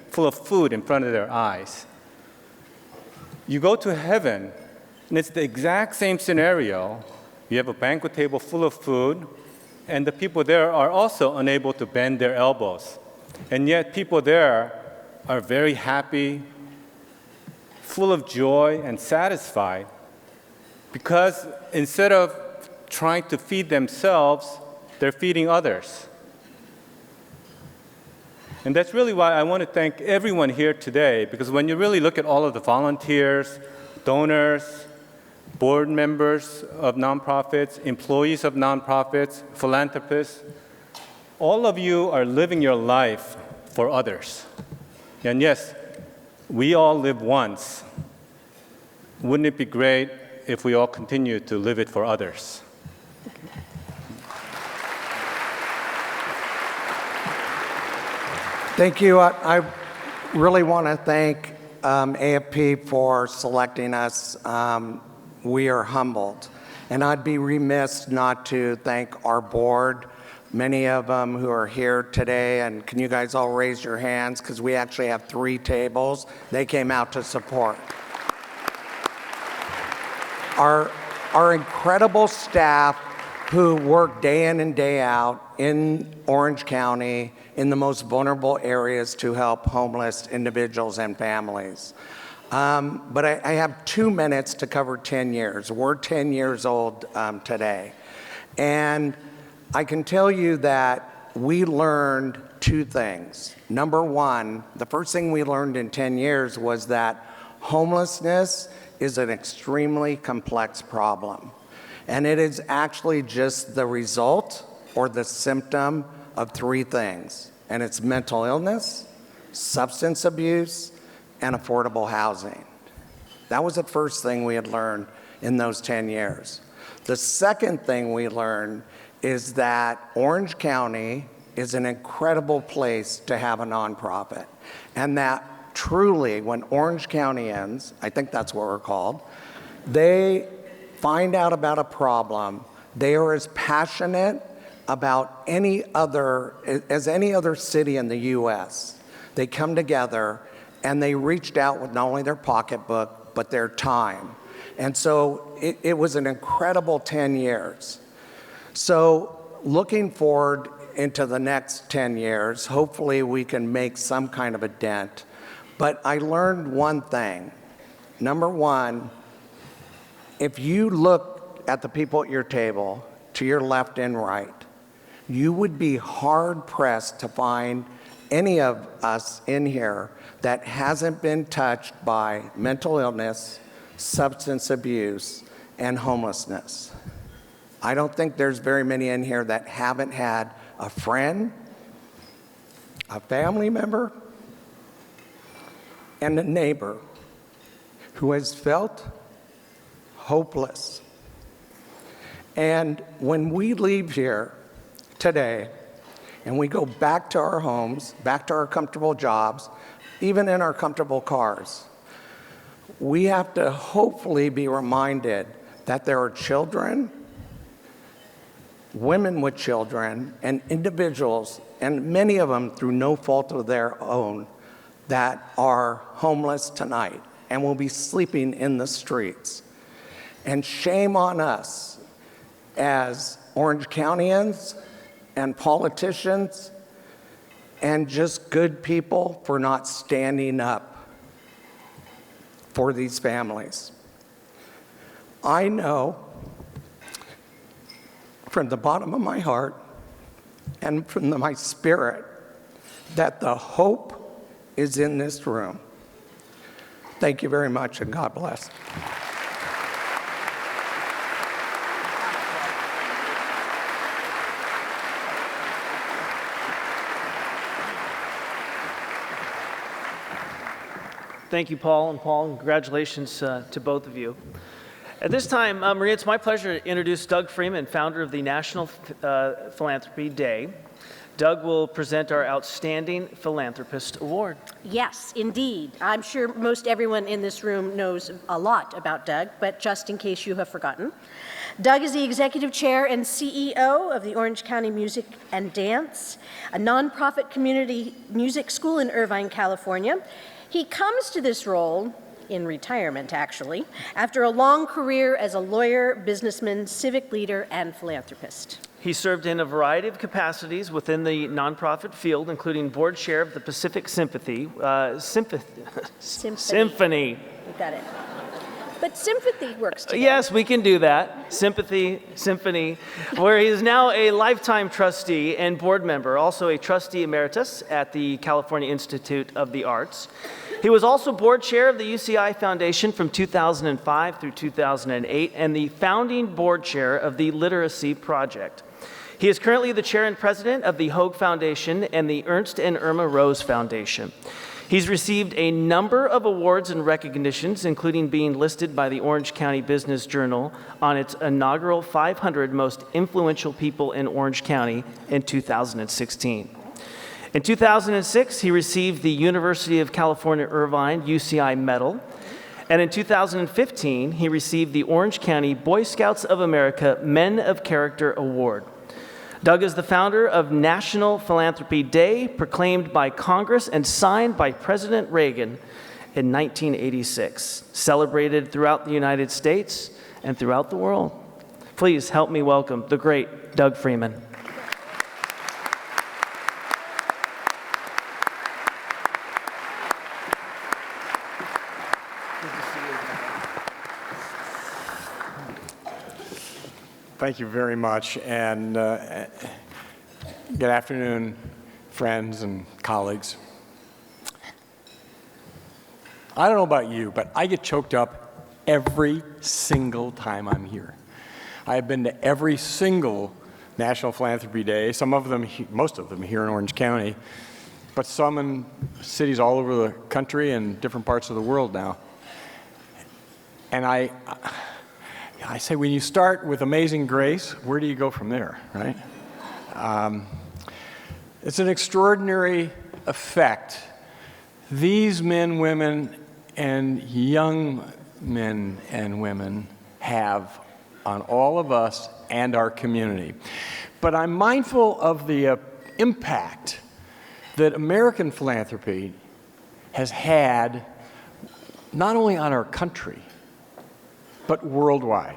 full of food in front of their eyes. You go to heaven, and it's the exact same scenario. You have a banquet table full of food, and the people there are also unable to bend their elbows. And yet people there are very happy, full of joy and satisfied, because instead of trying to feed themselves, they're feeding others. And that's really why I want to thank everyone here today, because when you really look at all of the volunteers, donors, board members of nonprofits, employees of nonprofits, philanthropists, all of you are living your life for others. And yes, we all live once. Wouldn't it be great if we all continue to live it for others? Thank you. I really want to thank AFP for selecting us. We are humbled. And I'd be remiss not to thank our board, many of them who are here today. And can you guys all raise your hands? Because we actually have 3 tables. They came out to support. Our incredible staff who work day in and day out in Orange County in the most vulnerable areas to help homeless individuals and families. But I have 2 minutes to cover 10 years. We're 10 years old today. And I can tell you that we learned 2 things. Number 1, the first thing we learned in 10 years was that homelessness is an extremely complex problem. And it is actually just the result or the symptom of 3 things. And it's mental illness, substance abuse, and affordable housing. That was the first thing we had learned in those 10 years. The second thing we learned is that Orange County is an incredible place to have a nonprofit. And that truly, when Orange Countyans, I think that's what we're called, they find out about a problem, they are as passionate about any other city in the US. They come together and they reached out with not only their pocketbook, but their time. And so it was an incredible 10 years. So looking forward into the next 10 years, hopefully we can make some kind of a dent. But I learned one thing. Number 1, if you look at the people at your table, to your left and right, you would be hard-pressed to find any of us in here that hasn't been touched by mental illness, substance abuse, and homelessness. I don't think there's very many in here that haven't had a friend, a family member, and a neighbor who has felt hopeless. And when we leave here today and we go back to our homes, back to our comfortable jobs, even in our comfortable cars, we have to hopefully be reminded that there are children, women with children, and individuals, and many of them through no fault of their own, that are homeless tonight and will be sleeping in the streets. And shame on us as Orange Countyans and politicians and just good people for not standing up for these families. I know from the bottom of my heart and from my spirit that the hope is in this room. Thank you very much, and God bless. Thank you, Paul. And Paul, congratulations to both of you. At this time, Maria, it's my pleasure to introduce Doug Freeman, founder of the National Philanthropy Day. Doug will present our Outstanding Philanthropist Award. Yes, indeed. I'm sure most everyone in this room knows a lot about Doug, but just in case you have forgotten. Doug is the executive chair and CEO of the Orange County Music and Dance, a nonprofit community music school in Irvine, California. He comes to this role in retirement, actually, after a long career as a lawyer, businessman, civic leader, and philanthropist. He served in a variety of capacities within the nonprofit field, including board chair of the Pacific Symphony. Symphony. You got it. But sympathy works together. Yes, we can do that. Symphony, where he is now a lifetime trustee and board member, also a trustee emeritus at the California Institute of the Arts. He was also board chair of the UCI Foundation from 2005 through 2008 and the founding board chair of the Literacy Project. He is currently the chair and president of the Hoag Foundation and the Ernst and Irma Rose Foundation. He's received a number of awards and recognitions, including being listed by the Orange County Business Journal on its inaugural 500 Most Influential People in Orange County in 2016. In 2006, he received the University of California Irvine UCI Medal, and in 2015, he received the Orange County Boy Scouts of America Men of Character Award. Doug is the founder of National Philanthropy Day, proclaimed by Congress and signed by President Reagan in 1986, celebrated throughout the United States and throughout the world. Please help me welcome the great Doug Freeman. Thank you very much, and good afternoon, friends and colleagues. I don't know about you, but I get choked up every single time I'm here. I have been to every single National Philanthropy Day, some of them, most of them here in Orange County, but some in cities all over the country and different parts of the world now. And I say, when you start with Amazing Grace, where do you go from there, right? It's an extraordinary effect these men, women, and young men and women have on all of us and our community. But I'm mindful of the impact that American philanthropy has had not only on our country, but worldwide.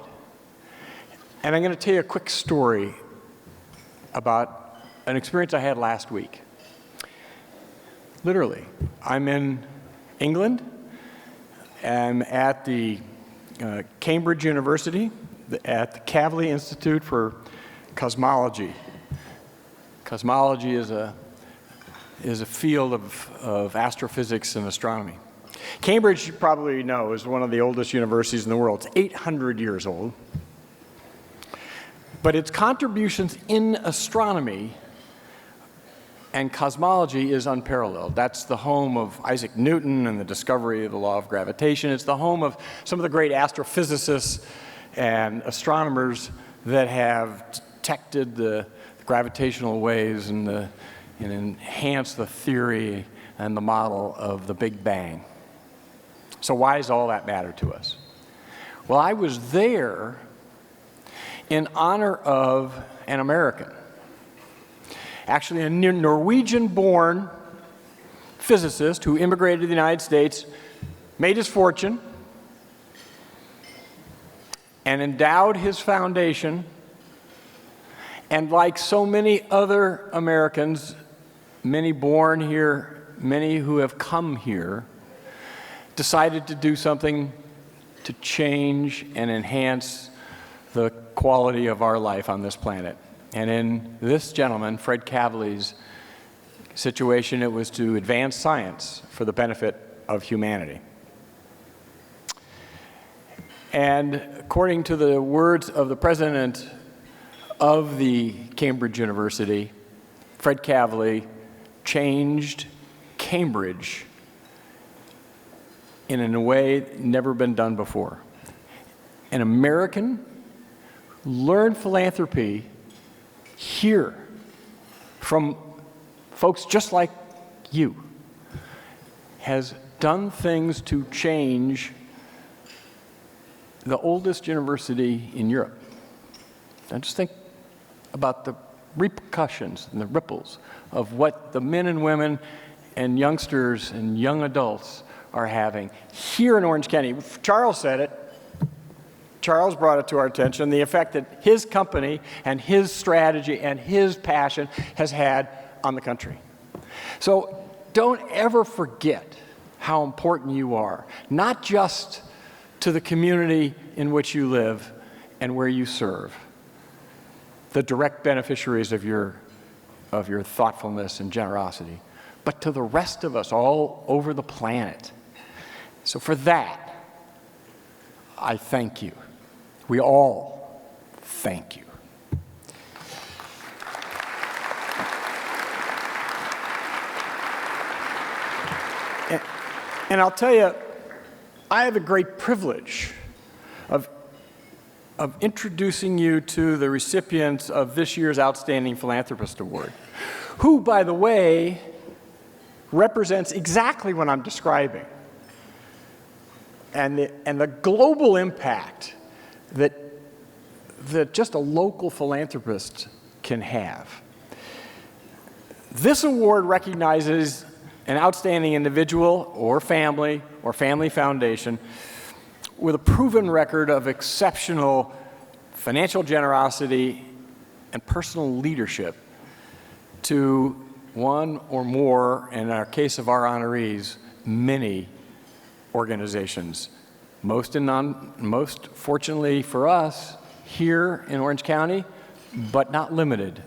And I'm going to tell you a quick story about an experience I had last week. Literally, I'm in England. I'm at the Cambridge University, at the Kavli Institute for Cosmology. Cosmology is a field of astrophysics and astronomy. Cambridge, you probably know, is one of the oldest universities in the world. It's 800 years old. But its contributions in astronomy and cosmology is unparalleled. That's the home of Isaac Newton and the discovery of the law of gravitation. It's the home of some of the great astrophysicists and astronomers that have detected the gravitational waves and enhanced the theory and the model of the Big Bang. So why does all that matter to us? Well, I was there in honor of an American, actually a Norwegian-born physicist who immigrated to the United States, made his fortune, and endowed his foundation, and like so many other Americans, many born here, many who have come here, decided to do something to change and enhance the quality of our life on this planet. And in this gentleman, Fred Kavli's situation, it was to advance science for the benefit of humanity. And according to the words of the president of the Cambridge University, Fred Kavli changed Cambridge in a way never been done before. An American learned philanthropy here from folks just like you, has done things to change the oldest university in Europe. And just think about the repercussions and the ripples of what the men and women and youngsters and young adults are having here in Orange County. Charles said it. Charles brought it to our attention, the effect that his company and his strategy and his passion has had on the country. So don't ever forget how important you are, not just to the community in which you live and where you serve, the direct beneficiaries of your thoughtfulness and generosity, but to the rest of us all over the planet. So for that, I thank you. We all thank you. And I'll tell you, I have a great privilege of introducing you to the recipients of this year's Outstanding Philanthropist Award, who, by the way, represents exactly what I'm describing, and the global impact that just a local philanthropist can have. This award recognizes an outstanding individual or family foundation with a proven record of exceptional financial generosity and personal leadership to one or more, in our case of our honorees, many organizations. Most fortunately for us, here in Orange County, but not limited.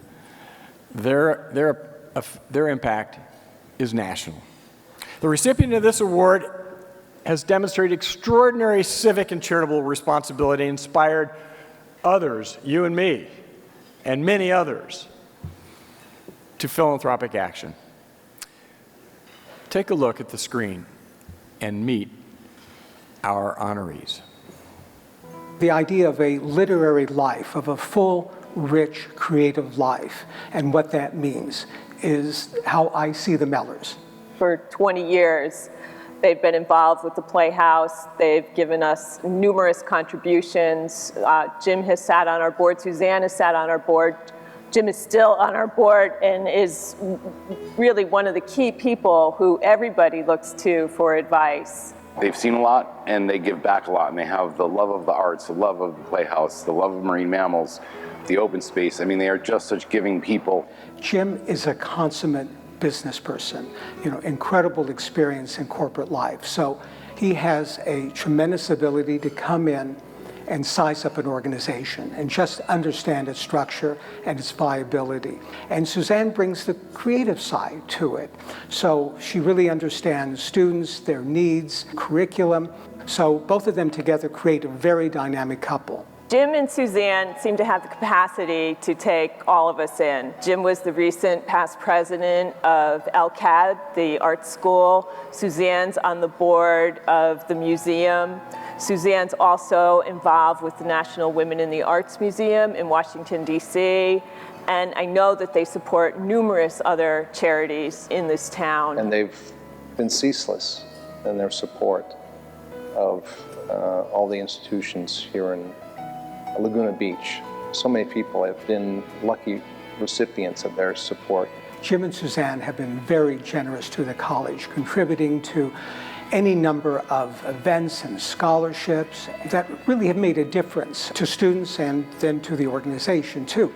Their impact is national. The recipient of this award has demonstrated extraordinary civic and charitable responsibility, inspired others, you and me, and many others, to philanthropic action. Take a look at the screen and meet our honorees. The idea of a literary life, of a full, rich, creative life, and what that means is how I see the Mellers. For 20 years, they've been involved with the Playhouse. They've given us numerous contributions. Jim has sat on our board. Suzanne has sat on our board. Jim is still on our board and is really one of the key people who everybody looks to for advice. They've seen a lot and they give back a lot, and they have the love of the arts, the love of the Playhouse, the love of marine mammals, the open space. I mean, they are just such giving people. Jim is a consummate business person, incredible experience in corporate life. So he has a tremendous ability to come in and size up an organization and just understand its structure and its viability. And Suzanne brings the creative side to it. So she really understands students, their needs, curriculum. So both of them together create a very dynamic couple. Jim and Suzanne seem to have the capacity to take all of us in. Jim was the recent past president of LCAD, the art school. Suzanne's on the board of the museum. Suzanne's also involved with the National Women in the Arts Museum in Washington, D.C., and I know that they support numerous other charities in this town. And they've been ceaseless in their support of all the institutions here in Laguna Beach. So many people have been lucky recipients of their support. Jim and Suzanne have been very generous to the college, contributing to any number of events and scholarships that really have made a difference to students and then to the organization too.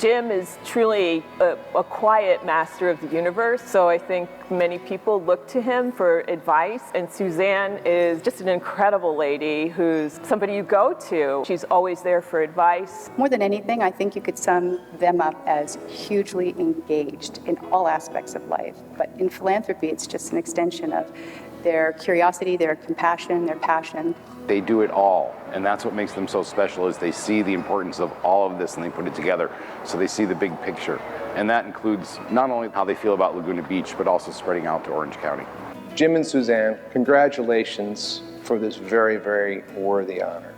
Jim is truly a quiet master of the universe, so I think many people look to him for advice. And Suzanne is just an incredible lady who's somebody you go to. She's always there for advice. More than anything, I think you could sum them up as hugely engaged in all aspects of life. But in philanthropy, it's just an extension of their curiosity, their compassion, their passion. They do it all, and that's what makes them so special, is they see the importance of all of this and they put it together, so they see the big picture. And that includes not only how they feel about Laguna Beach, but also spreading out to Orange County. Jim and Suzanne, congratulations for this very, very worthy honor.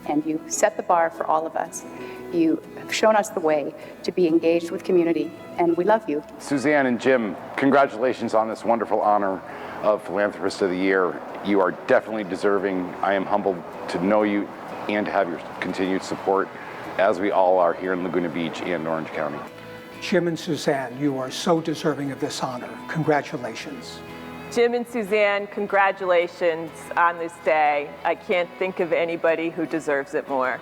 And you set the bar for all of us. You have shown us the way to be engaged with community, and we love you. Suzanne and Jim, congratulations on this wonderful honor of Philanthropist of the Year. You are definitely deserving. I am humbled to know you and to have your continued support, as we all are here in Laguna Beach and Orange County. Jim and Suzanne, you are so deserving of this honor. Congratulations. Jim and Suzanne, congratulations on this day. I can't think of anybody who deserves it more.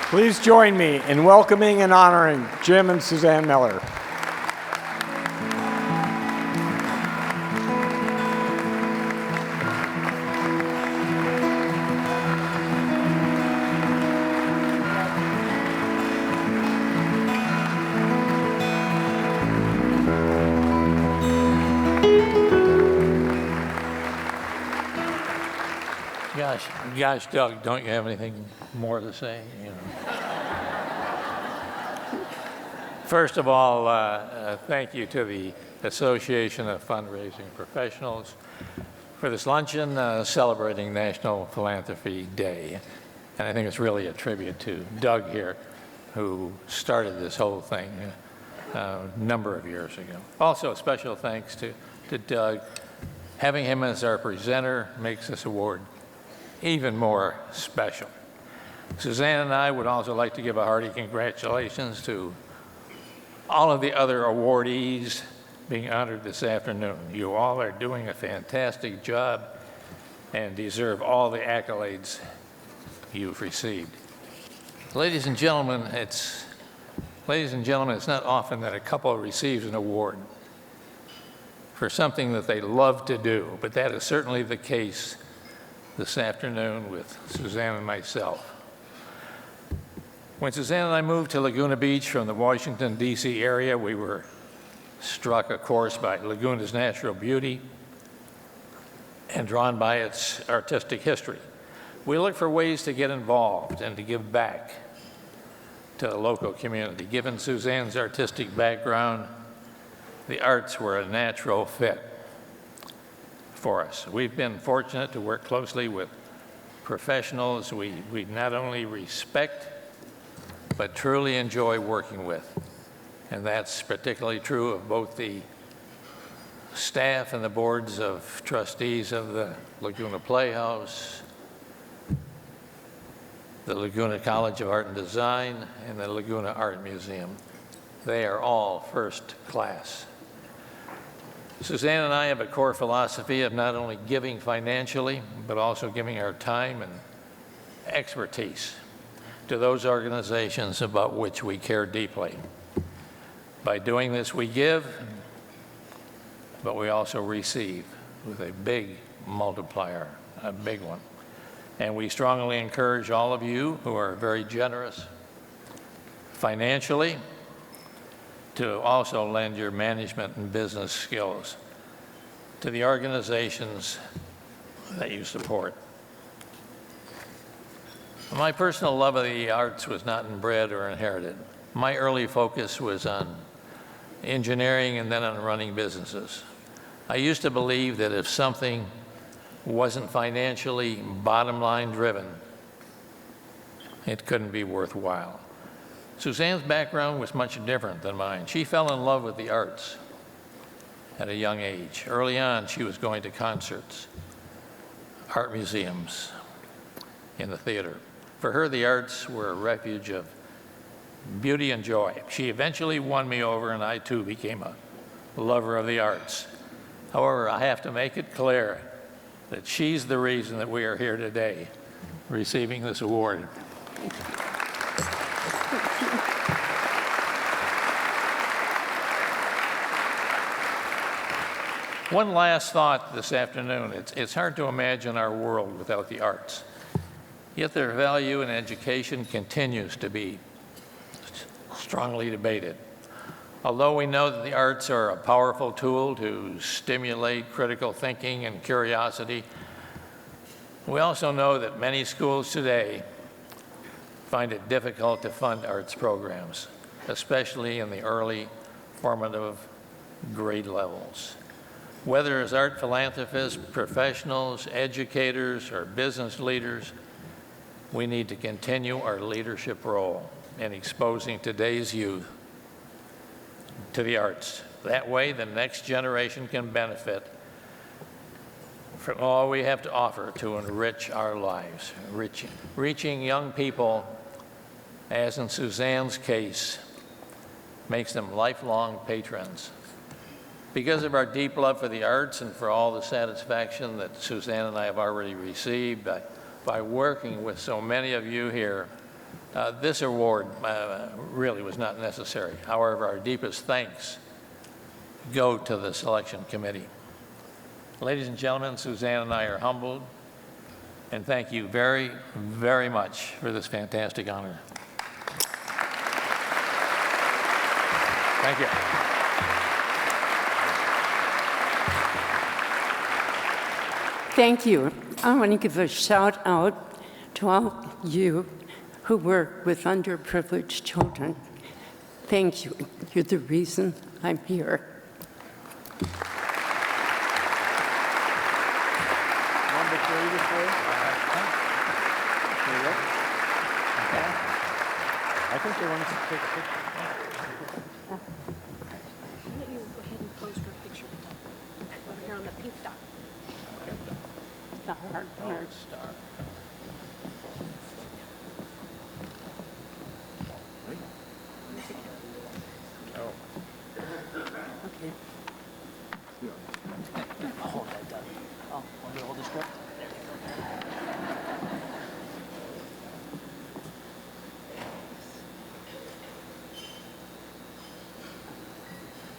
Please join me in welcoming and honoring Jim and Suzanne Miller. Gosh, Doug, don't you have anything more to say? First of all, thank you to the Association of Fundraising Professionals for this luncheon celebrating National Philanthropy Day. And I think it's really a tribute to Doug here, who started this whole thing a number of years ago. Also, special thanks to Doug. Having him as our presenter makes this award even more special. Suzanne and I would also like to give a hearty congratulations to all of the other awardees being honored this afternoon. You all are doing a fantastic job and deserve all the accolades you've received. Ladies and gentlemen, it's not often that a couple receives an award for something that they love to do, but that is certainly the case this afternoon with Suzanne and myself. When Suzanne and I moved to Laguna Beach from the Washington, D.C. area, we were struck, of course, by Laguna's natural beauty and drawn by its artistic history. We looked for ways to get involved and to give back to the local community. Given Suzanne's artistic background, the arts were a natural fit for us. We've been fortunate to work closely with professionals we not only respect, but truly enjoy working with. And that's particularly true of both the staff and the boards of trustees of the Laguna Playhouse, the Laguna College of Art and Design, and the Laguna Art Museum. They are all first class. Suzanne and I have a core philosophy of not only giving financially, but also giving our time and expertise to those organizations about which we care deeply. By doing this, we give, but we also receive with a big multiplier, a big one. And we strongly encourage all of you who are very generous financially to also lend your management and business skills to the organizations that you support. My personal love of the arts was not inbred or inherited. My early focus was on engineering and then on running businesses. I used to believe that if something wasn't financially bottom line driven, it couldn't be worthwhile. Suzanne's background was much different than mine. She fell in love with the arts at a young age. Early on, she was going to concerts, art museums, in the theater. For her, the arts were a refuge of beauty and joy. She eventually won me over, and I too became a lover of the arts. However, I have to make it clear that she's the reason that we are here today, receiving this award. One last thought this afternoon. It's hard to imagine our world without the arts. Yet their value in education continues to be strongly debated. Although we know that the arts are a powerful tool to stimulate critical thinking and curiosity, we also know that many schools today find it difficult to fund arts programs, especially in the early formative grade levels. Whether as art philanthropists, professionals, educators, or business leaders, we need to continue our leadership role in exposing today's youth to the arts. That way, the next generation can benefit from all we have to offer to enrich our lives. Reaching young people, as in Suzanne's case, makes them lifelong patrons. Because of our deep love for the arts and for all the satisfaction that Suzanne and I have already received by working with so many of you here, this award really was not necessary. However, our deepest thanks go to the selection committee. Ladies and gentlemen, Suzanne and I are humbled, and thank you very, very much for this fantastic honor. Thank you. Thank you. I want to give a shout out to all you who work with underprivileged children. thank you. You're the reason I'm here. Number 3 to 4. I think they want us to take a picture. Hold that down. Oh, want me to hold the script?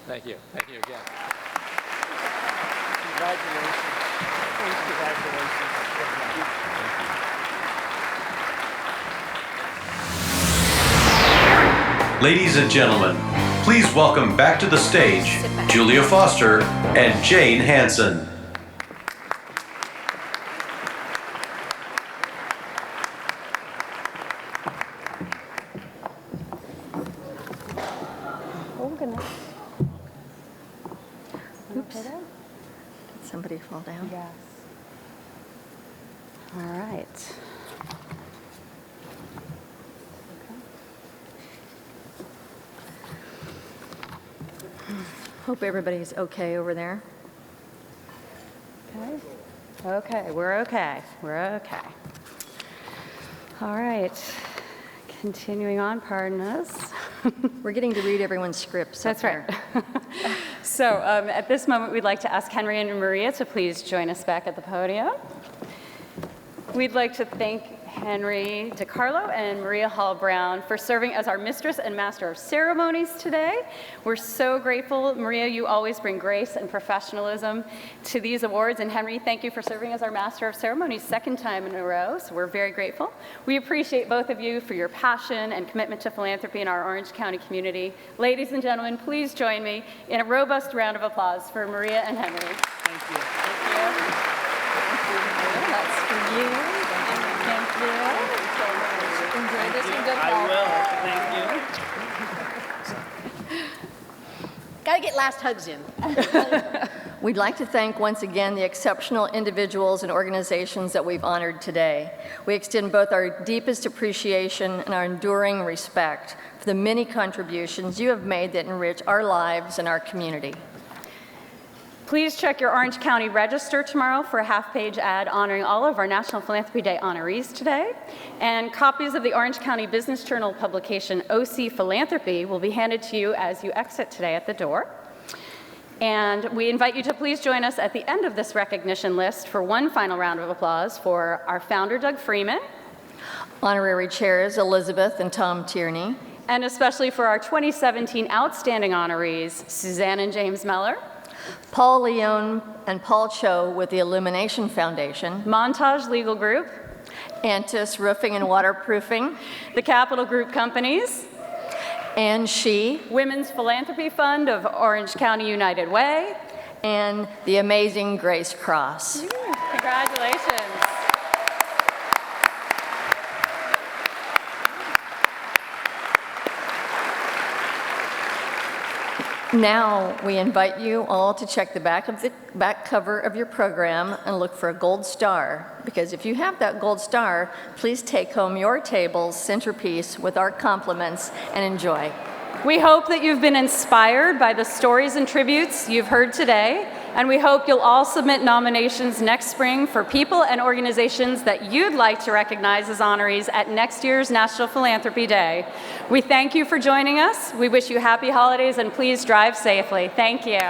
Thank you. Thank you again. Congratulations. Ladies and gentlemen, please welcome back to the stage Julia Foster and Jane Hansen. Oh, goodness. Oops. Did somebody fall down? Yes. All right. Hope everybody's okay over there. Okay. Okay, we're okay. We're okay. All right. Continuing on, pardon us. We're getting to read everyone's scripts. That's right. So at this moment, we'd like to ask Henry and Maria to please join us back at the podium. We'd like to thank Henry DiCarlo and Maria Hall Brown for serving as our mistress and master of ceremonies today. We're so grateful. Maria, you always bring grace and professionalism to these awards. And Henry, thank you for serving as our master of ceremonies second time in a row. So we're very grateful. We appreciate both of you for your passion and commitment to philanthropy in our Orange County community. Ladies and gentlemen, please join me in a robust round of applause for Maria and Henry. Thank you. Thank you. That's for you. Thank you. Enjoy this and good I will. Thank you. Got to get last hugs in. We'd like to thank once again the exceptional individuals and organizations that we've honored today. We extend both our deepest appreciation and our enduring respect for the many contributions you have made that enrich our lives and our community. Please check your Orange County Register tomorrow for a half-page ad honoring all of our National Philanthropy Day honorees today. And copies of the Orange County Business Journal publication OC Philanthropy will be handed to you as you exit today at the door. And we invite you to please join us at the end of this recognition list for one final round of applause for our founder, Doug Freeman. Honorary chairs Elizabeth and Tom Tierney. And especially for our 2017 outstanding honorees, Suzanne and James Meller. Paul Leone and Paul Cho with the Illumination Foundation. Montage Legal Group. Antis Roofing and Waterproofing. The Capital Group Companies. And She. Women's Philanthropy Fund of Orange County United Way. And the Amazing Grace Cross. Congratulations. Now we invite you all to check the back cover of your program and look for a gold star, because if you have that gold star, please take home your table's centerpiece with our compliments and enjoy. We hope that you've been inspired by the stories and tributes you've heard today, and we hope you'll all submit nominations next spring for people and organizations that you'd like to recognize as honorees at next year's National Philanthropy Day. We thank you for joining us. We wish you happy holidays, and please drive safely. Thank you.